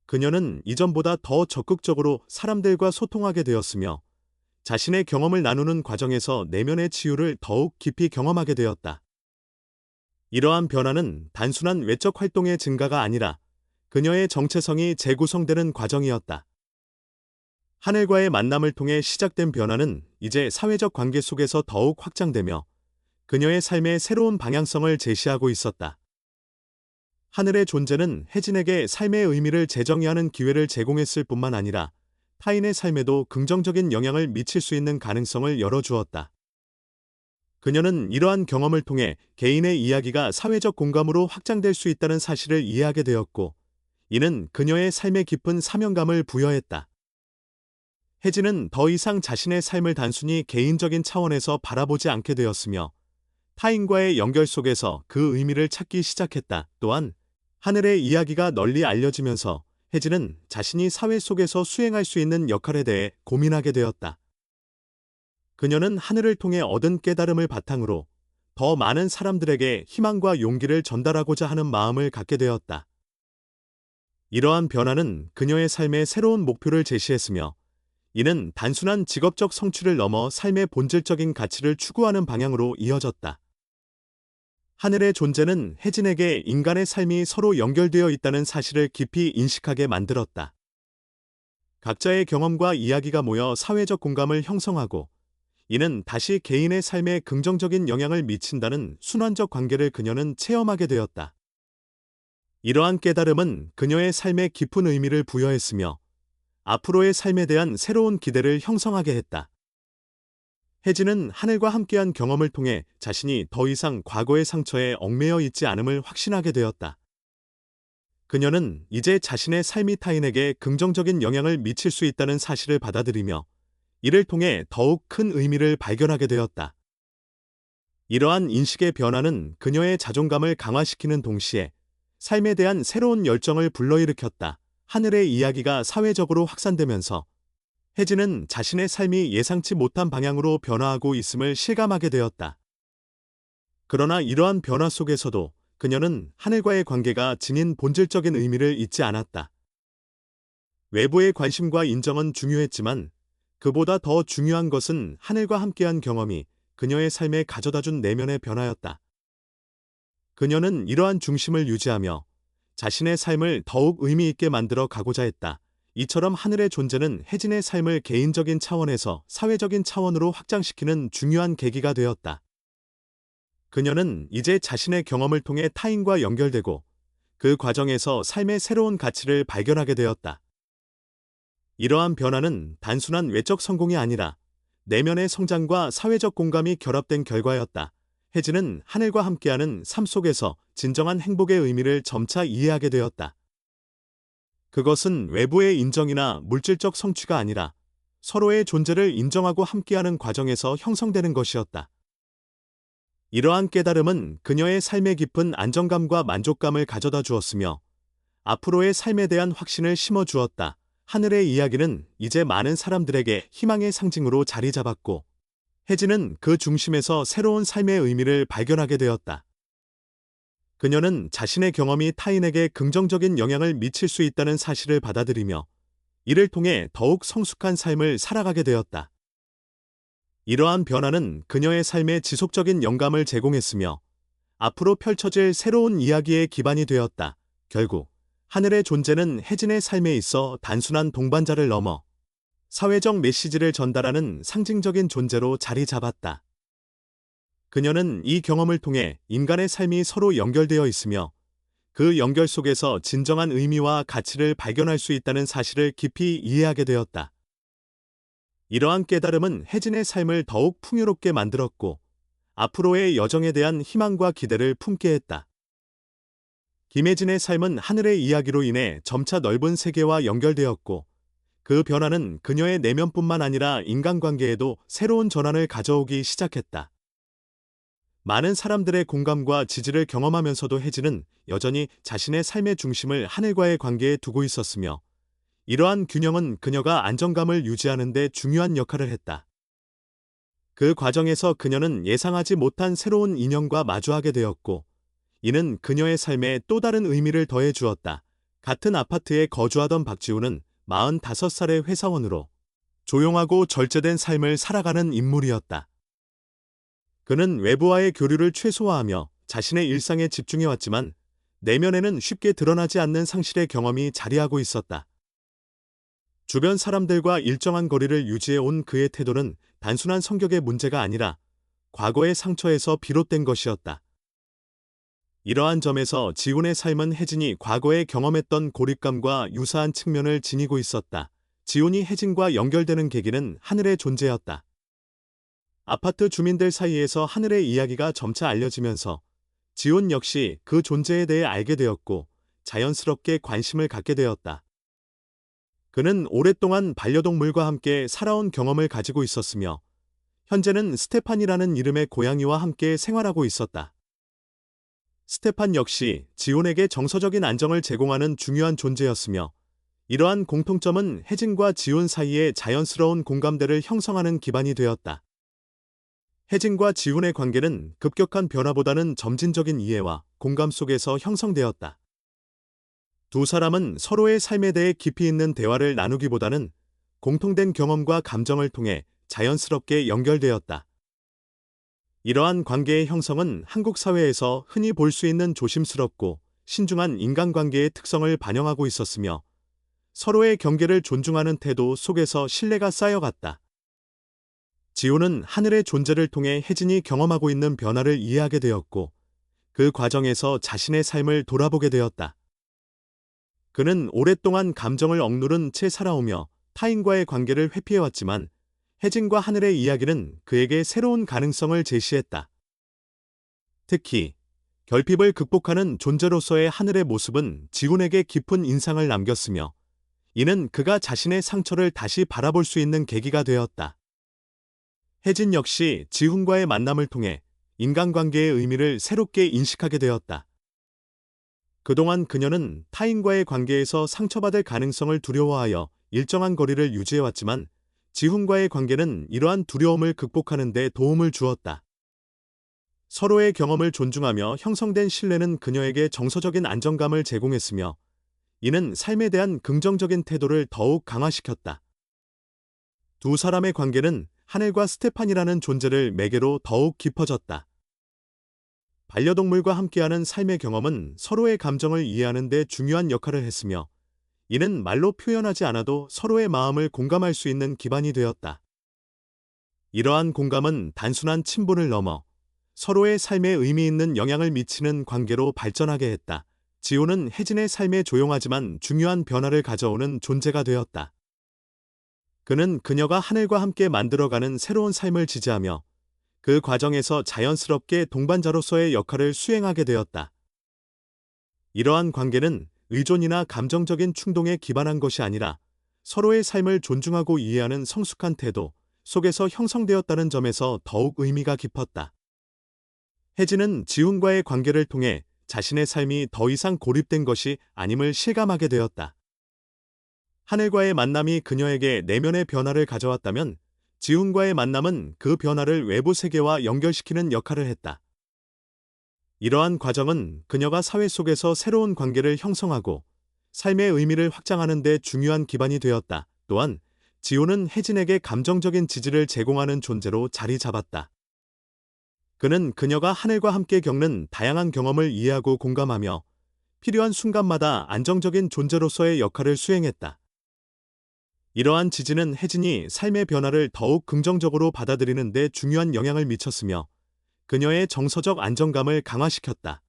그녀는 이전보다 더 적극적으로 사람들과 소통하게 되었으며, 자신의 경험을 나누는 과정에서 내면의 치유를 더욱 깊이 경험하게 되었다. 이러한 변화는 단순한 외적 활동의 증가가 아니라 그녀의 정체성이 재구성되는 과정이었다. 하늘과의 만남을 통해 시작된 변화는 이제 사회적 관계 속에서 더욱 확장되며 그녀의 삶의 새로운 방향성을 제시하고 있었다. 하늘의 존재는 혜진에게 삶의 의미를 재정의하는 기회를 제공했을 뿐만 아니라 타인의 삶에도 긍정적인 영향을 미칠 수 있는 가능성을 열어주었다. 그녀는 이러한 경험을 통해 개인의 이야기가 사회적 공감으로 확장될 수 있다는 사실을 이해하게 되었고, 이는 그녀의 삶에 깊은 사명감을 부여했다. 혜진은 더 이상 자신의 삶을 단순히 개인적인 차원에서 바라보지 않게 되었으며, 타인과의 연결 속에서 그 의미를 찾기 시작했다. 또한 하늘의 이야기가 널리 알려지면서 혜진은 자신이 사회 속에서 수행할 수 있는 역할에 대해 고민하게 되었다. 그녀는 하늘을 통해 얻은 깨달음을 바탕으로 더 많은 사람들에게 희망과 용기를 전달하고자 하는 마음을 갖게 되었다. 이러한 변화는 그녀의 삶에 새로운 목표를 제시했으며, 이는 단순한 직업적 성취를 넘어 삶의 본질적인 가치를 추구하는 방향으로 이어졌다. 하늘의 존재는 혜진에게 인간의 삶이 서로 연결되어 있다는 사실을 깊이 인식하게 만들었다. 각자의 경험과 이야기가 모여 사회적 공감을 형성하고, 이는 다시 개인의 삶에 긍정적인 영향을 미친다는 순환적 관계를 그녀는 체험하게 되었다. 이러한 깨달음은 그녀의 삶에 깊은 의미를 부여했으며, 앞으로의 삶에 대한 새로운 기대를 형성하게 했다. 혜진은 하늘과 함께한 경험을 통해 자신이 더 이상 과거의 상처에 얽매여 있지 않음을 확신하게 되었다. 그녀는 이제 자신의 삶이 타인에게 긍정적인 영향을 미칠 수 있다는 사실을 받아들이며, 이를 통해 더욱 큰 의미를 발견하게 되었다. 이러한 인식의 변화는 그녀의 자존감을 강화시키는 동시에 삶에 대한 새로운 열정을 불러일으켰다. 하늘의 이야기가 사회적으로 확산되면서 혜진은 자신의 삶이 예상치 못한 방향으로 변화하고 있음을 실감하게 되었다. 그러나 이러한 변화 속에서도 그녀는 하늘과의 관계가 지닌 본질적인 의미를 잊지 않았다. 외부의 관심과 인정은 중요했지만, 그보다 더 중요한 것은 하늘과 함께한 경험이 그녀의 삶에 가져다준 내면의 변화였다. 그녀는 이러한 중심을 유지하며 자신의 삶을 더욱 의미 있게 만들어 가고자 했다. 이처럼 하늘의 존재는 혜진의 삶을 개인적인 차원에서 사회적인 차원으로 확장시키는 중요한 계기가 되었다. 그녀는 이제 자신의 경험을 통해 타인과 연결되고, 그 과정에서 삶의 새로운 가치를 발견하게 되었다. 이러한 변화는 단순한 외적 성공이 아니라 내면의 성장과 사회적 공감이 결합된 결과였다. 혜진은 하늘과 함께하는 삶 속에서 진정한 행복의 의미를 점차 이해하게 되었다. 그것은 외부의 인정이나 물질적 성취가 아니라 서로의 존재를 인정하고 함께하는 과정에서 형성되는 것이었다. 이러한 깨달음은 그녀의 삶에 깊은 안정감과 만족감을 가져다 주었으며, 앞으로의 삶에 대한 확신을 심어 주었다. 하늘의 이야기는 이제 많은 사람들에게 희망의 상징으로 자리 잡았고, 혜진은 그 중심에서 새로운 삶의 의미를 발견하게 되었다. 그녀는 자신의 경험이 타인에게 긍정적인 영향을 미칠 수 있다는 사실을 받아들이며, 이를 통해 더욱 성숙한 삶을 살아가게 되었다. 이러한 변화는 그녀의 삶에 지속적인 영감을 제공했으며, 앞으로 펼쳐질 새로운 이야기의 기반이 되었다. 결국 하늘의 존재는 혜진의 삶에 있어 단순한 동반자를 넘어 사회적 메시지를 전달하는 상징적인 존재로 자리 잡았다. 그녀는 이 경험을 통해 인간의 삶이 서로 연결되어 있으며, 그 연결 속에서 진정한 의미와 가치를 발견할 수 있다는 사실을 깊이 이해하게 되었다. 이러한 깨달음은 혜진의 삶을 더욱 풍요롭게 만들었고, 앞으로의 여정에 대한 희망과 기대를 품게 했다. 김혜진의 삶은 하늘의 이야기로 인해 점차 넓은 세계와 연결되었고, 그 변화는 그녀의 내면뿐만 아니라 인간관계에도 새로운 전환을 가져오기 시작했다. 많은 사람들의 공감과 지지를 경험하면서도 혜진은 여전히 자신의 삶의 중심을 하늘과의 관계에 두고 있었으며, 이러한 균형은 그녀가 안정감을 유지하는 데 중요한 역할을 했다. 그 과정에서 그녀는 예상하지 못한 새로운 인연과 마주하게 되었고, 이는 그녀의 삶에 또 다른 의미를 더해 주었다. 같은 아파트에 거주하던 박지우는 45살의 회사원으로 조용하고 절제된 삶을 살아가는 인물이었다. 그는 외부와의 교류를 최소화하며 자신의 일상에 집중해왔지만, 내면에는 쉽게 드러나지 않는 상실의 경험이 자리하고 있었다. 주변 사람들과 일정한 거리를 유지해온 그의 태도는 단순한 성격의 문제가 아니라 과거의 상처에서 비롯된 것이었다. 이러한 점에서 지훈의 삶은 혜진이 과거에 경험했던 고립감과 유사한 측면을 지니고 있었다. 지훈이 혜진과 연결되는 계기는 하늘의 존재였다. 아파트 주민들 사이에서 하늘의 이야기가 점차 알려지면서 지훈 역시 그 존재에 대해 알게 되었고, 자연스럽게 관심을 갖게 되었다. 그는 오랫동안 반려동물과 함께 살아온 경험을 가지고 있었으며, 현재는 스테판이라는 이름의 고양이와 함께 생활하고 있었다. 스테판 역시 지훈에게 정서적인 안정을 제공하는 중요한 존재였으며, 이러한 공통점은 혜진과 지훈 사이의 자연스러운 공감대를 형성하는 기반이 되었다. 혜진과 지훈의 관계는 급격한 변화보다는 점진적인 이해와 공감 속에서 형성되었다. 두 사람은 서로의 삶에 대해 깊이 있는 대화를 나누기보다는 공통된 경험과 감정을 통해 자연스럽게 연결되었다. 이러한 관계의 형성은 한국 사회에서 흔히 볼 수 있는 조심스럽고 신중한 인간관계의 특성을 반영하고 있었으며, 서로의 경계를 존중하는 태도 속에서 신뢰가 쌓여갔다. 지훈은 하늘의 존재를 통해 혜진이 경험하고 있는 변화를 이해하게 되었고, 그 과정에서 자신의 삶을 돌아보게 되었다. 그는 오랫동안 감정을 억누른 채 살아오며 타인과의 관계를 회피해왔지만, 혜진과 하늘의 이야기는 그에게 새로운 가능성을 제시했다. 특히 결핍을 극복하는 존재로서의 하늘의 모습은 지훈에게 깊은 인상을 남겼으며, 이는 그가 자신의 상처를 다시 바라볼 수 있는 계기가 되었다. 혜진 역시 지훈과의 만남을 통해 인간관계의 의미를 새롭게 인식하게 되었다. 그동안 그녀는 타인과의 관계에서 상처받을 가능성을 두려워하여 일정한 거리를 유지해왔지만, 지훈과의 관계는 이러한 두려움을 극복하는 데 도움을 주었다. 서로의 경험을 존중하며 형성된 신뢰는 그녀에게 정서적인 안정감을 제공했으며, 이는 삶에 대한 긍정적인 태도를 더욱 강화시켰다. 두 사람의 관계는 하늘과 스테판이라는 존재를 매개로 더욱 깊어졌다. 반려동물과 함께하는 삶의 경험은 서로의 감정을 이해하는 데 중요한 역할을 했으며, 이는 말로 표현하지 않아도 서로의 마음을 공감할 수 있는 기반이 되었다. 이러한 공감은 단순한 친분을 넘어 서로의 삶에 의미 있는 영향을 미치는 관계로 발전하게 했다. 지훈은 혜진의 삶에 조용하지만 중요한 변화를 가져오는 존재가 되었다. 그는 그녀가 하늘과 함께 만들어가는 새로운 삶을 지지하며, 그 과정에서 자연스럽게 동반자로서의 역할을 수행하게 되었다. 이러한 관계는 의존이나 감정적인 충동에 기반한 것이 아니라 서로의 삶을 존중하고 이해하는 성숙한 태도 속에서 형성되었다는 점에서 더욱 의미가 깊었다. 혜진은 지훈과의 관계를 통해 자신의 삶이 더 이상 고립된 것이 아님을 실감하게 되었다. 하늘과의 만남이 그녀에게 내면의 변화를 가져왔다면, 지훈과의 만남은 그 변화를 외부 세계와 연결시키는 역할을 했다. 이러한 과정은 그녀가 사회 속에서 새로운 관계를 형성하고 삶의 의미를 확장하는 데 중요한 기반이 되었다. 또한 지훈은 혜진에게 감정적인 지지를 제공하는 존재로 자리 잡았다. 그는 그녀가 하늘과 함께 겪는 다양한 경험을 이해하고 공감하며 필요한 순간마다 안정적인 존재로서의 역할을 수행했다. 이러한 지지는 혜진이 삶의 변화를 더욱 긍정적으로 받아들이는 데 중요한 영향을 미쳤으며, 그녀의 정서적 안정감을 강화시켰다.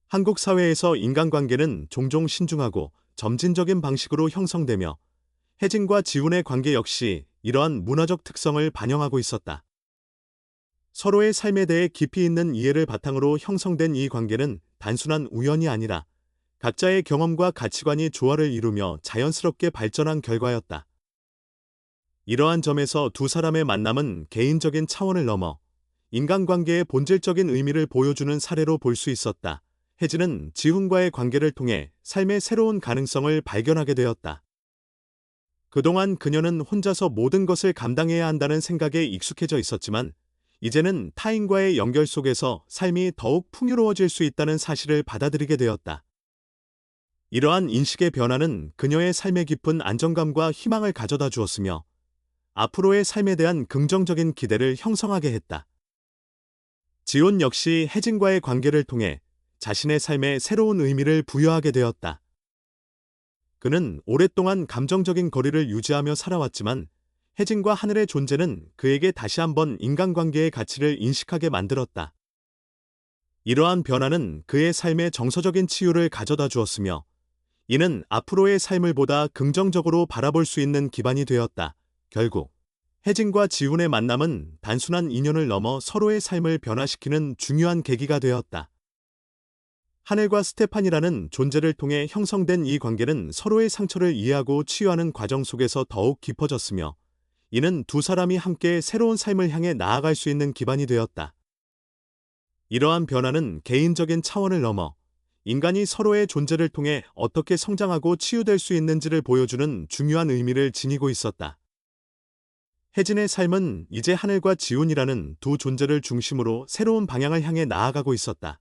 한국 사회에서 인간관계는 종종 신중하고 점진적인 방식으로 형성되며, 혜진과 지훈의 관계 역시 이러한 문화적 특성을 반영하고 있었다. 서로의 삶에 대해 깊이 있는 이해를 바탕으로 형성된 이 관계는 단순한 우연이 아니라 각자의 경험과 가치관이 조화를 이루며 자연스럽게 발전한 결과였다. 이러한 점에서 두 사람의 만남은 개인적인 차원을 넘어 인간관계의 본질적인 의미를 보여주는 사례로 볼 수 있었다. 혜진은 지훈과의 관계를 통해 삶의 새로운 가능성을 발견하게 되었다. 그동안 그녀는 혼자서 모든 것을 감당해야 한다는 생각에 익숙해져 있었지만, 이제는 타인과의 연결 속에서 삶이 더욱 풍요로워질 수 있다는 사실을 받아들이게 되었다. 이러한 인식의 변화는 그녀의 삶에 깊은 안정감과 희망을 가져다 주었으며, 앞으로의 삶에 대한 긍정적인 기대를 형성하게 했다. 지훈 역시 혜진과의 관계를 통해 자신의 삶에 새로운 의미를 부여하게 되었다. 그는 오랫동안 감정적인 거리를 유지하며 살아왔지만, 혜진과 하늘의 존재는 그에게 다시 한번 인간관계의 가치를 인식하게 만들었다. 이러한 변화는 그의 삶에 정서적인 치유를 가져다 주었으며, 이는 앞으로의 삶을 보다 긍정적으로 바라볼 수 있는 기반이 되었다. 결국 혜진과 지훈의 만남은 단순한 인연을 넘어 서로의 삶을 변화시키는 중요한 계기가 되었다. 하늘과 스테판이라는 존재를 통해 형성된 이 관계는 서로의 상처를 이해하고 치유하는 과정 속에서 더욱 깊어졌으며, 이는 두 사람이 함께 새로운 삶을 향해 나아갈 수 있는 기반이 되었다. 이러한 변화는 개인적인 차원을 넘어 인간이 서로의 존재를 통해 어떻게 성장하고 치유될 수 있는지를 보여주는 중요한 의미를 지니고 있었다. 혜진의 삶은 이제 하늘과 지훈이라는 두 존재를 중심으로 새로운 방향을 향해 나아가고 있었다.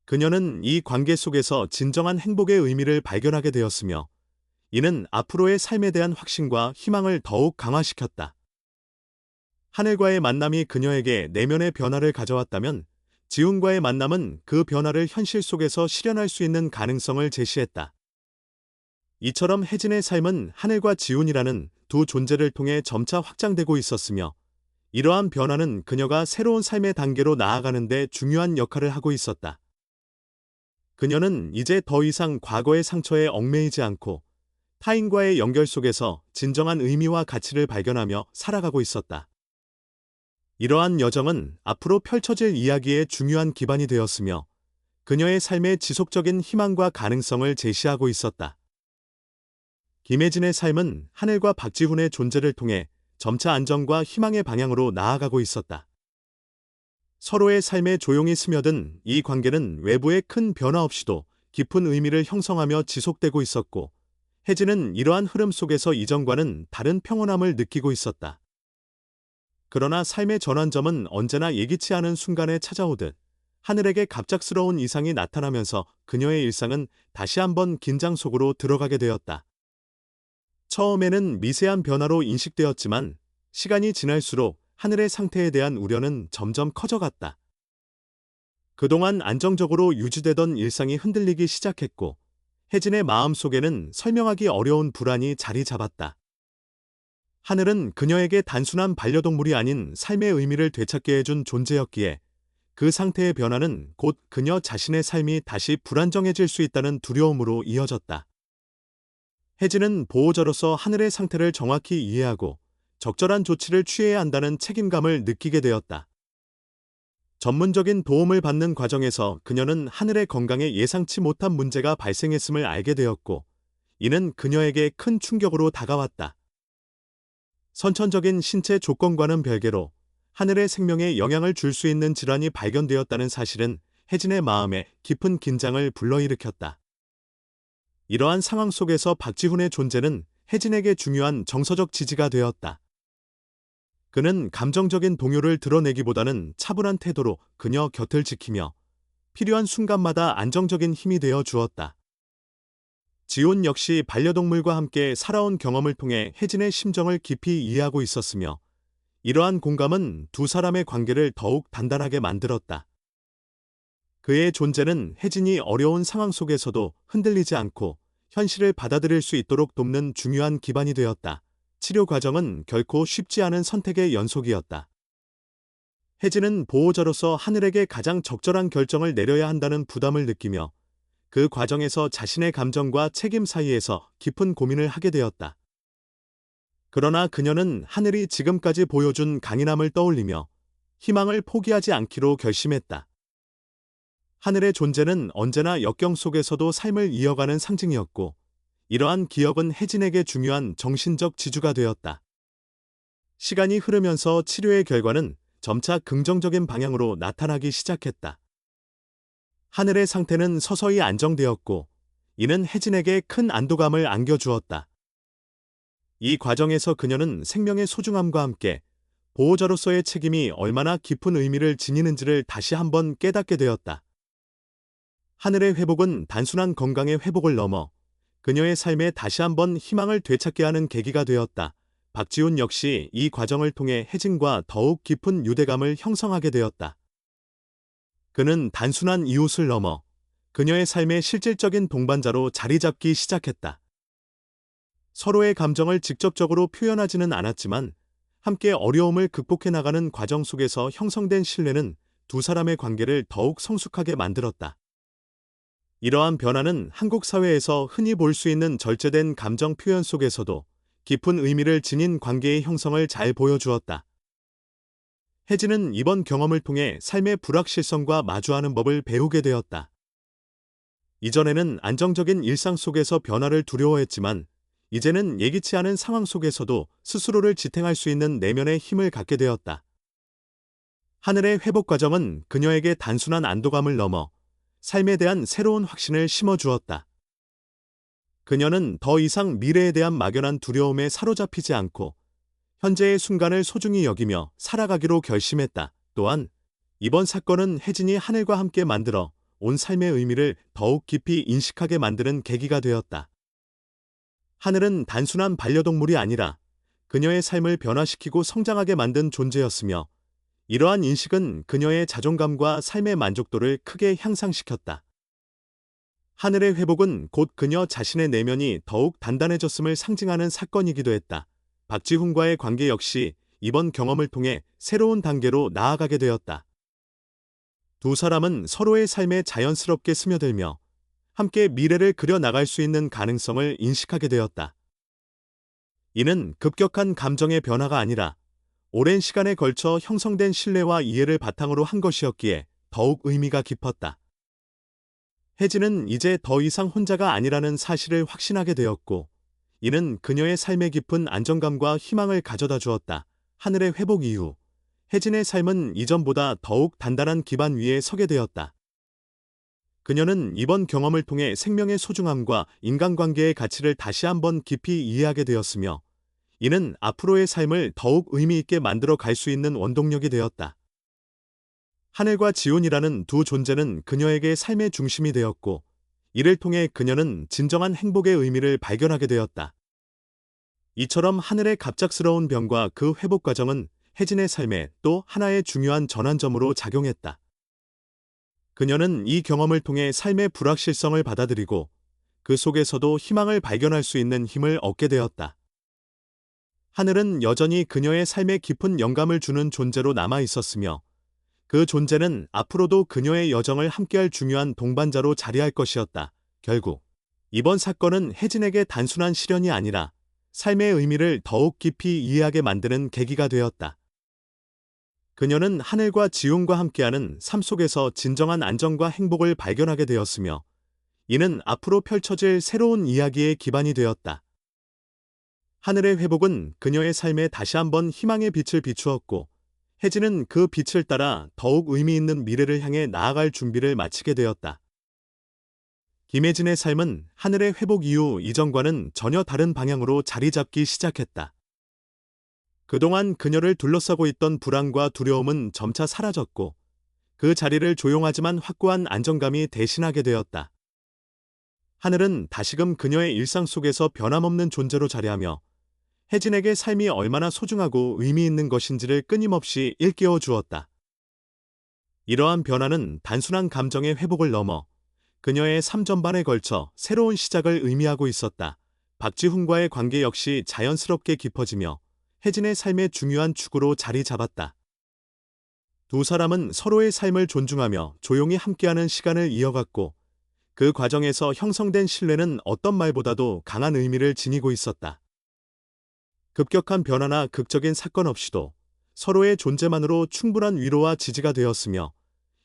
그녀는 이 관계 속에서 진정한 행복의 의미를 발견하게 되었으며, 이는 앞으로의 삶에 대한 확신과 희망을 더욱 강화시켰다. 하늘과의 만남이 그녀에게 내면의 변화를 가져왔다면, 지훈과의 만남은 그 변화를 현실 속에서 실현할 수 있는 가능성을 제시했다. 이처럼 혜진의 삶은 하늘과 지훈이라는 두 존재를 통해 점차 확장되고 있었으며, 이러한 변화는 그녀가 새로운 삶의 단계로 나아가는 데 중요한 역할을 하고 있었다. 그녀는 이제 더 이상 과거의 상처에 얽매이지 않고 타인과의 연결 속에서 진정한 의미와 가치를 발견하며 살아가고 있었다. 이러한 여정은 앞으로 펼쳐질 이야기의 중요한 기반이 되었으며, 그녀의 삶에 지속적인 희망과 가능성을 제시하고 있었다. 김혜진의 삶은 하늘과 박지훈의 존재를 통해 점차 안정과 희망의 방향으로 나아가고 있었다. 서로의 삶에 조용히 스며든 이 관계는 외부의 큰 변화 없이도 깊은 의미를 형성하며 지속되고 있었고, 혜진은 이러한 흐름 속에서 이전과는 다른 평온함을 느끼고 있었다. 그러나 삶의 전환점은 언제나 예기치 않은 순간에 찾아오듯 하늘에게 갑작스러운 이상이 나타나면서 그녀의 일상은 다시 한번 긴장 속으로 들어가게 되었다. 처음에는 미세한 변화로 인식되었지만 시간이 지날수록 하늘의 상태에 대한 우려는 점점 커져갔다. 그동안 안정적으로 유지되던 일상이 흔들리기 시작했고, 혜진의 마음속에는 설명하기 어려운 불안이 자리 잡았다. 하늘은 그녀에게 단순한 반려동물이 아닌 삶의 의미를 되찾게 해준 존재였기에, 그 상태의 변화는 곧 그녀 자신의 삶이 다시 불안정해질 수 있다는 두려움으로 이어졌다. 혜진은 보호자로서 하늘의 상태를 정확히 이해하고 적절한 조치를 취해야 한다는 책임감을 느끼게 되었다. 전문적인 도움을 받는 과정에서 그녀는 하늘의 건강에 예상치 못한 문제가 발생했음을 알게 되었고, 이는 그녀에게 큰 충격으로 다가왔다. 선천적인 신체 조건과는 별개로 하늘의 생명에 영향을 줄 수 있는 질환이 발견되었다는 사실은 혜진의 마음에 깊은 긴장을 불러일으켰다. 이러한 상황 속에서 박지훈의 존재는 혜진에게 중요한 정서적 지지가 되었다. 그는 감정적인 동요를 드러내기보다는 차분한 태도로 그녀 곁을 지키며 필요한 순간마다 안정적인 힘이 되어 주었다. 지훈 역시 반려동물과 함께 살아온 경험을 통해 혜진의 심정을 깊이 이해하고 있었으며, 이러한 공감은 두 사람의 관계를 더욱 단단하게 만들었다. 그의 존재는 혜진이 어려운 상황 속에서도 흔들리지 않고 현실을 받아들일 수 있도록 돕는 중요한 기반이 되었다. 치료 과정은 결코 쉽지 않은 선택의 연속이었다. 혜진은 보호자로서 하늘에게 가장 적절한 결정을 내려야 한다는 부담을 느끼며, 그 과정에서 자신의 감정과 책임 사이에서 깊은 고민을 하게 되었다. 그러나 그녀는 하늘이 지금까지 보여준 강인함을 떠올리며 희망을 포기하지 않기로 결심했다. 하늘의 존재는 언제나 역경 속에서도 삶을 이어가는 상징이었고, 이러한 기억은 혜진에게 중요한 정신적 지주가 되었다. 시간이 흐르면서 치료의 결과는 점차 긍정적인 방향으로 나타나기 시작했다. 하늘의 상태는 서서히 안정되었고, 이는 혜진에게 큰 안도감을 안겨주었다. 이 과정에서 그녀는 생명의 소중함과 함께 보호자로서의 책임이 얼마나 깊은 의미를 지니는지를 다시 한번 깨닫게 되었다. 하늘의 회복은 단순한 건강의 회복을 넘어 그녀의 삶에 다시 한번 희망을 되찾게 하는 계기가 되었다. 박지훈 역시 이 과정을 통해 혜진과 더욱 깊은 유대감을 형성하게 되었다. 그는 단순한 이웃을 넘어 그녀의 삶의 실질적인 동반자로 자리 잡기 시작했다. 서로의 감정을 직접적으로 표현하지는 않았지만 함께 어려움을 극복해 나가는 과정 속에서 형성된 신뢰는 두 사람의 관계를 더욱 성숙하게 만들었다. 이러한 변화는 한국 사회에서 흔히 볼 수 있는 절제된 감정 표현 속에서도 깊은 의미를 지닌 관계의 형성을 잘 보여주었다. 혜진은 이번 경험을 통해 삶의 불확실성과 마주하는 법을 배우게 되었다. 이전에는 안정적인 일상 속에서 변화를 두려워했지만 이제는 예기치 않은 상황 속에서도 스스로를 지탱할 수 있는 내면의 힘을 갖게 되었다. 하늘의 회복 과정은 그녀에게 단순한 안도감을 넘어 삶에 대한 새로운 확신을 심어주었다. 그녀는 더 이상 미래에 대한 막연한 두려움에 사로잡히지 않고 현재의 순간을 소중히 여기며 살아가기로 결심했다. 또한 이번 사건은 혜진이 하늘과 함께 만들어 온 삶의 의미를 더욱 깊이 인식하게 만드는 계기가 되었다. 하늘은 단순한 반려동물이 아니라 그녀의 삶을 변화시키고 성장하게 만든 존재였으며 이러한 인식은 그녀의 자존감과 삶의 만족도를 크게 향상시켰다. 하늘의 회복은 곧 그녀 자신의 내면이 더욱 단단해졌음을 상징하는 사건이기도 했다. 박지훈과의 관계 역시 이번 경험을 통해 새로운 단계로 나아가게 되었다. 두 사람은 서로의 삶에 자연스럽게 스며들며 함께 미래를 그려나갈 수 있는 가능성을 인식하게 되었다. 이는 급격한 감정의 변화가 아니라 오랜 시간에 걸쳐 형성된 신뢰와 이해를 바탕으로 한 것이었기에 더욱 의미가 깊었다. 혜진은 이제 더 이상 혼자가 아니라는 사실을 확신하게 되었고, 이는 그녀의 삶에 깊은 안정감과 희망을 가져다 주었다. 하늘의 회복 이후, 혜진의 삶은 이전보다 더욱 단단한 기반 위에 서게 되었다. 그녀는 이번 경험을 통해 생명의 소중함과 인간관계의 가치를 다시 한번 깊이 이해하게 되었으며, 이는 앞으로의 삶을 더욱 의미 있게 만들어 갈 수 있는 원동력이 되었다. 하늘과 지온이라는 두 존재는 그녀에게 삶의 중심이 되었고, 이를 통해 그녀는 진정한 행복의 의미를 발견하게 되었다. 이처럼 하늘의 갑작스러운 병과 그 회복 과정은 혜진의 삶에 또 하나의 중요한 전환점으로 작용했다. 그녀는 이 경험을 통해 삶의 불확실성을 받아들이고 그 속에서도 희망을 발견할 수 있는 힘을 얻게 되었다. 하늘은 여전히 그녀의 삶에 깊은 영감을 주는 존재로 남아 있었으며 그 존재는 앞으로도 그녀의 여정을 함께할 중요한 동반자로 자리할 것이었다. 결국 이번 사건은 혜진에게 단순한 시련이 아니라 삶의 의미를 더욱 깊이 이해하게 만드는 계기가 되었다. 그녀는 하늘과 지온과 함께하는 삶 속에서 진정한 안정과 행복을 발견하게 되었으며 이는 앞으로 펼쳐질 새로운 이야기의 기반이 되었다. 하늘의 회복은 그녀의 삶에 다시 한번 희망의 빛을 비추었고 혜진은 그 빛을 따라 더욱 의미 있는 미래를 향해 나아갈 준비를 마치게 되었다. 김혜진의 삶은 하늘의 회복 이후 이전과는 전혀 다른 방향으로 자리 잡기 시작했다. 그동안 그녀를 둘러싸고 있던 불안과 두려움은 점차 사라졌고 그 자리를 조용하지만 확고한 안정감이 대신하게 되었다. 하늘은 다시금 그녀의 일상 속에서 변함없는 존재로 자리하며 혜진에게 삶이 얼마나 소중하고 의미 있는 것인지를 끊임없이 일깨워 주었다. 이러한 변화는 단순한 감정의 회복을 넘어 그녀의 삶 전반에 걸쳐 새로운 시작을 의미하고 있었다. 박지훈과의 관계 역시 자연스럽게 깊어지며 혜진의 삶의 중요한 축으로 자리 잡았다. 두 사람은 서로의 삶을 존중하며 조용히 함께하는 시간을 이어갔고 그 과정에서 형성된 신뢰는 어떤 말보다도 강한 의미를 지니고 있었다. 급격한 변화나 극적인 사건 없이도 서로의 존재만으로 충분한 위로와 지지가 되었으며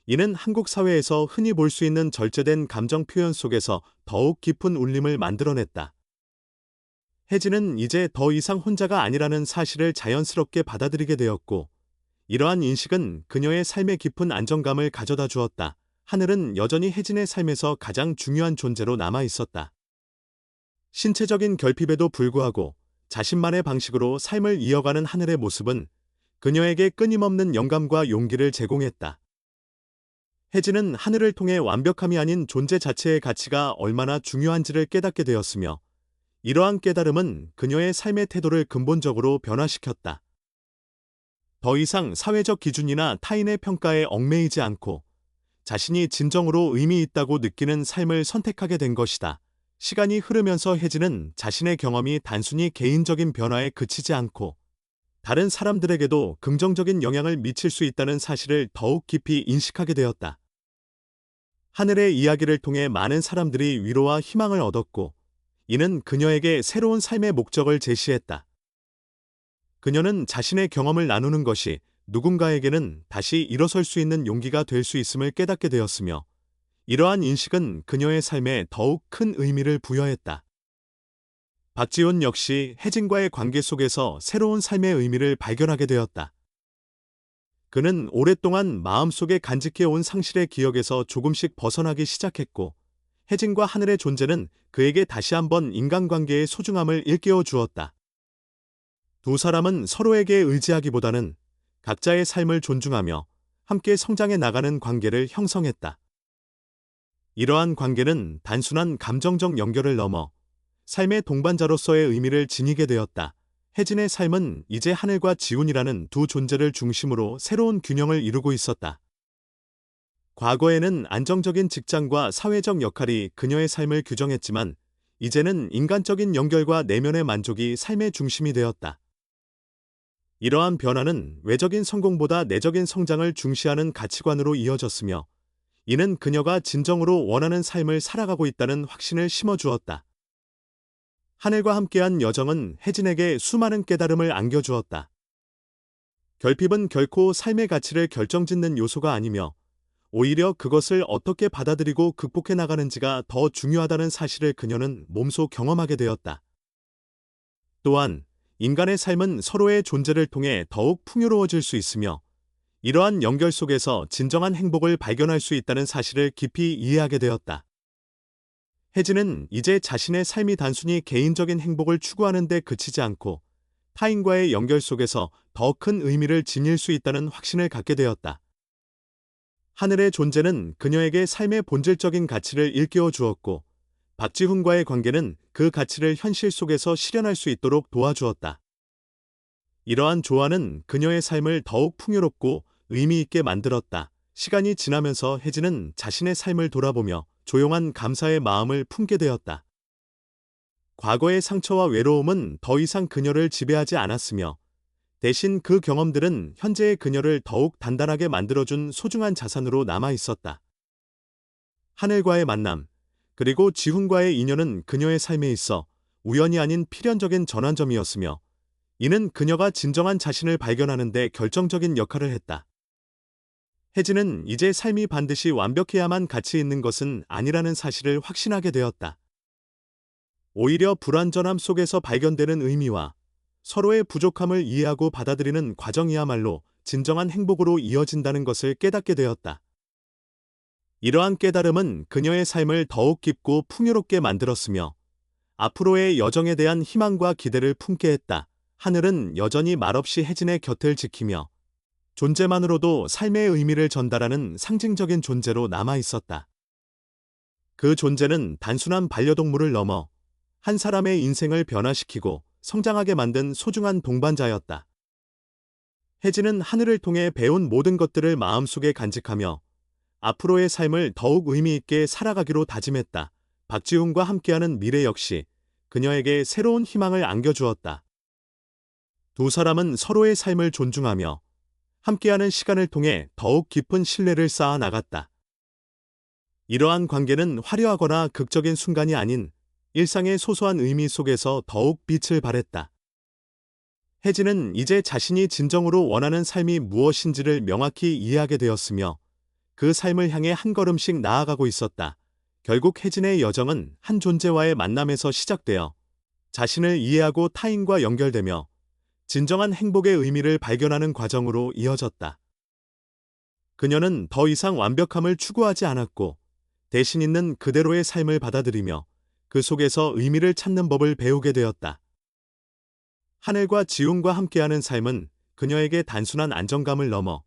이는 한국 사회에서 흔히 볼 수 있는 절제된 감정 표현 속에서 더욱 깊은 울림을 만들어냈다. 혜진은 이제 더 이상 혼자가 아니라는 사실을 자연스럽게 받아들이게 되었고 이러한 인식은 그녀의 삶에 깊은 안정감을 가져다 주었다. 하늘은 여전히 혜진의 삶에서 가장 중요한 존재로 남아 있었다. 신체적인 결핍에도 불구하고 자신만의 방식으로 삶을 이어가는 하늘의 모습은 그녀에게 끊임없는 영감과 용기를 제공했다. 혜진은 하늘을 통해 완벽함이 아닌 존재 자체의 가치가 얼마나 중요한지를 깨닫게 되었으며 이러한 깨달음은 그녀의 삶의 태도를 근본적으로 변화시켰다. 더 이상 사회적 기준이나 타인의 평가에 얽매이지 않고 자신이 진정으로 의미 있다고 느끼는 삶을 선택하게 된 것이다. 시간이 흐르면서 혜진은 자신의 경험이 단순히 개인적인 변화에 그치지 않고 다른 사람들에게도 긍정적인 영향을 미칠 수 있다는 사실을 더욱 깊이 인식하게 되었다. 하늘의 이야기를 통해 많은 사람들이 위로와 희망을 얻었고 이는 그녀에게 새로운 삶의 목적을 제시했다. 그녀는 자신의 경험을 나누는 것이 누군가에게는 다시 일어설 수 있는 용기가 될 수 있음을 깨닫게 되었으며 이러한 인식은 그녀의 삶에 더욱 큰 의미를 부여했다. 박지훈 역시 혜진과의 관계 속에서 새로운 삶의 의미를 발견하게 되었다. 그는 오랫동안 마음속에 간직해온 상실의 기억에서 조금씩 벗어나기 시작했고, 혜진과 하늘의 존재는 그에게 다시 한번 인간관계의 소중함을 일깨워 주었다. 두 사람은 서로에게 의지하기보다는 각자의 삶을 존중하며 함께 성장해 나가는 관계를 형성했다. 이러한 관계는 단순한 감정적 연결을 넘어 삶의 동반자로서의 의미를 지니게 되었다. 혜진의 삶은 이제 하늘과 지훈이라는 두 존재를 중심으로 새로운 균형을 이루고 있었다. 과거에는 안정적인 직장과 사회적 역할이 그녀의 삶을 규정했지만, 이제는 인간적인 연결과 내면의 만족이 삶의 중심이 되었다. 이러한 변화는 외적인 성공보다 내적인 성장을 중시하는 가치관으로 이어졌으며, 이는 그녀가 진정으로 원하는 삶을 살아가고 있다는 확신을 심어주었다. 하늘과 함께한 여정은 혜진에게 수많은 깨달음을 안겨주었다. 결핍은 결코 삶의 가치를 결정짓는 요소가 아니며, 오히려 그것을 어떻게 받아들이고 극복해 나가는지가 더 중요하다는 사실을 그녀는 몸소 경험하게 되었다. 또한 인간의 삶은 서로의 존재를 통해 더욱 풍요로워질 수 있으며, 이러한 연결 속에서 진정한 행복을 발견할 수 있다는 사실을 깊이 이해하게 되었다. 혜진은 이제 자신의 삶이 단순히 개인적인 행복을 추구하는 데 그치지 않고 타인과의 연결 속에서 더 큰 의미를 지닐 수 있다는 확신을 갖게 되었다. 하늘의 존재는 그녀에게 삶의 본질적인 가치를 일깨워 주었고, 박지훈과의 관계는 그 가치를 현실 속에서 실현할 수 있도록 도와주었다. 이러한 조화는 그녀의 삶을 더욱 풍요롭고 의미 있게 만들었다. 시간이 지나면서 혜진은 자신의 삶을 돌아보며 조용한 감사의 마음을 품게 되었다. 과거의 상처와 외로움은 더 이상 그녀를 지배하지 않았으며, 대신 그 경험들은 현재의 그녀를 더욱 단단하게 만들어준 소중한 자산으로 남아 있었다. 하늘과의 만남, 그리고 지훈과의 인연은 그녀의 삶에 있어 우연이 아닌 필연적인 전환점이었으며, 이는 그녀가 진정한 자신을 발견하는 데 결정적인 역할을 했다. 혜진은 이제 삶이 반드시 완벽해야만 가치 있는 것은 아니라는 사실을 확신하게 되었다. 오히려 불완전함 속에서 발견되는 의미와 서로의 부족함을 이해하고 받아들이는 과정이야말로 진정한 행복으로 이어진다는 것을 깨닫게 되었다. 이러한 깨달음은 그녀의 삶을 더욱 깊고 풍요롭게 만들었으며, 앞으로의 여정에 대한 희망과 기대를 품게 했다. 하늘은 여전히 말없이 혜진의 곁을 지키며 존재만으로도 삶의 의미를 전달하는 상징적인 존재로 남아 있었다. 그 존재는 단순한 반려동물을 넘어 한 사람의 인생을 변화시키고 성장하게 만든 소중한 동반자였다. 혜진은 하늘을 통해 배운 모든 것들을 마음속에 간직하며 앞으로의 삶을 더욱 의미 있게 살아가기로 다짐했다. 박지훈과 함께하는 미래 역시 그녀에게 새로운 희망을 안겨주었다. 두 사람은 서로의 삶을 존중하며 함께하는 시간을 통해 더욱 깊은 신뢰를 쌓아 나갔다. 이러한 관계는 화려하거나 극적인 순간이 아닌 일상의 소소한 의미 속에서 더욱 빛을 발했다. 혜진은 이제 자신이 진정으로 원하는 삶이 무엇인지를 명확히 이해하게 되었으며, 그 삶을 향해 한 걸음씩 나아가고 있었다. 결국 혜진의 여정은 한 존재와의 만남에서 시작되어 자신을 이해하고 타인과 연결되며 진정한 행복의 의미를 발견하는 과정으로 이어졌다. 그녀는 더 이상 완벽함을 추구하지 않았고, 대신 있는 그대로의 삶을 받아들이며 그 속에서 의미를 찾는 법을 배우게 되었다. 하늘과 지훈과 함께하는 삶은 그녀에게 단순한 안정감을 넘어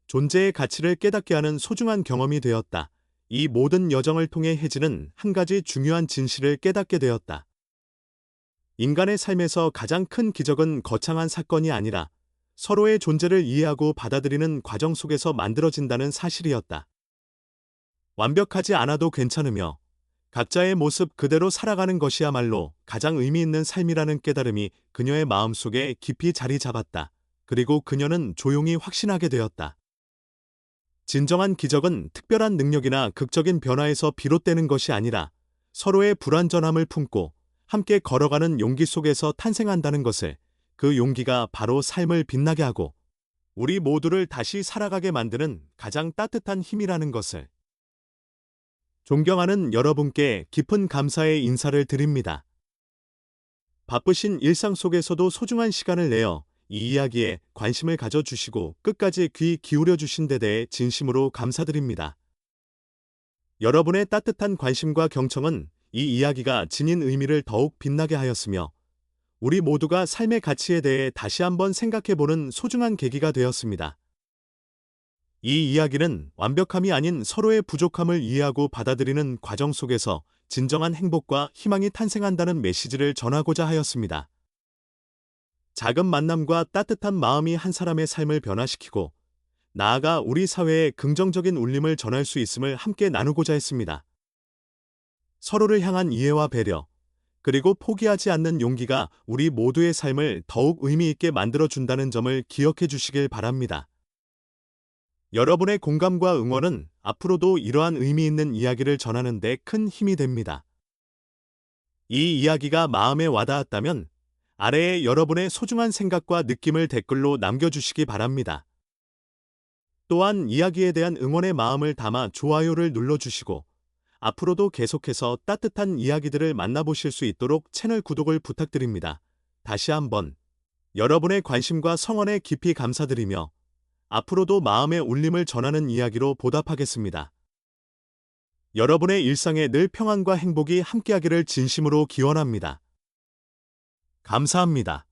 존재의 가치를 깨닫게 하는 소중한 경험이 되었다. 이 모든 여정을 통해 혜진은 한 가지 중요한 진실을 깨닫게 되었다. 인간의 삶에서 가장 큰 기적은 거창한 사건이 아니라 서로의 존재를 이해하고 받아들이는 과정 속에서 만들어진다는 사실이었다. 완벽하지 않아도 괜찮으며 각자의 모습 그대로 살아가는 것이야말로 가장 의미 있는 삶이라는 깨달음이 그녀의 마음속에 깊이 자리 잡았다. 그리고 그녀는 조용히 확신하게 되었다. 진정한 기적은 특별한 능력이나 극적인 변화에서 비롯되는 것이 아니라 서로의 불완전함을 품고 함께 걸어가는 용기 속에서 탄생한다는 것을, 그 용기가 바로 삶을 빛나게 하고 우리 모두를 다시 살아가게 만드는 가장 따뜻한 힘이라는 것을. 존경하는 여러분께 깊은 감사의 인사를 드립니다. 바쁘신 일상 속에서도 소중한 시간을 내어 이 이야기에 관심을 가져주시고 끝까지 귀 기울여 주신 데 대해 진심으로 감사드립니다. 여러분의 따뜻한 관심과 경청은 이 이야기가 지닌 의미를 더욱 빛나게 하였으며 우리 모두가 삶의 가치에 대해 다시 한번 생각해보는 소중한 계기가 되었습니다. 이 이야기는 완벽함이 아닌 서로의 부족함을 이해하고 받아들이는 과정 속에서 진정한 행복과 희망이 탄생한다는 메시지를 전하고자 하였습니다. 작은 만남과 따뜻한 마음이 한 사람의 삶을 변화시키고 나아가 우리 사회에 긍정적인 울림을 전할 수 있음을 함께 나누고자 했습니다. 서로를 향한 이해와 배려, 그리고 포기하지 않는 용기가 우리 모두의 삶을 더욱 의미 있게 만들어준다는 점을 기억해 주시길 바랍니다. 여러분의 공감과 응원은 앞으로도 이러한 의미 있는 이야기를 전하는 데 큰 힘이 됩니다. 이 이야기가 마음에 와닿았다면 아래에 여러분의 소중한 생각과 느낌을 댓글로 남겨주시기 바랍니다. 또한 이야기에 대한 응원의 마음을 담아 좋아요를 눌러주시고 앞으로도 계속해서 따뜻한 이야기들을 만나보실 수 있도록 채널 구독을 부탁드립니다. 다시 한번 여러분의 관심과 성원에 깊이 감사드리며 앞으로도 마음의 울림을 전하는 이야기로 보답하겠습니다. 여러분의 일상에 늘 평안과 행복이 함께하기를 진심으로 기원합니다. 감사합니다.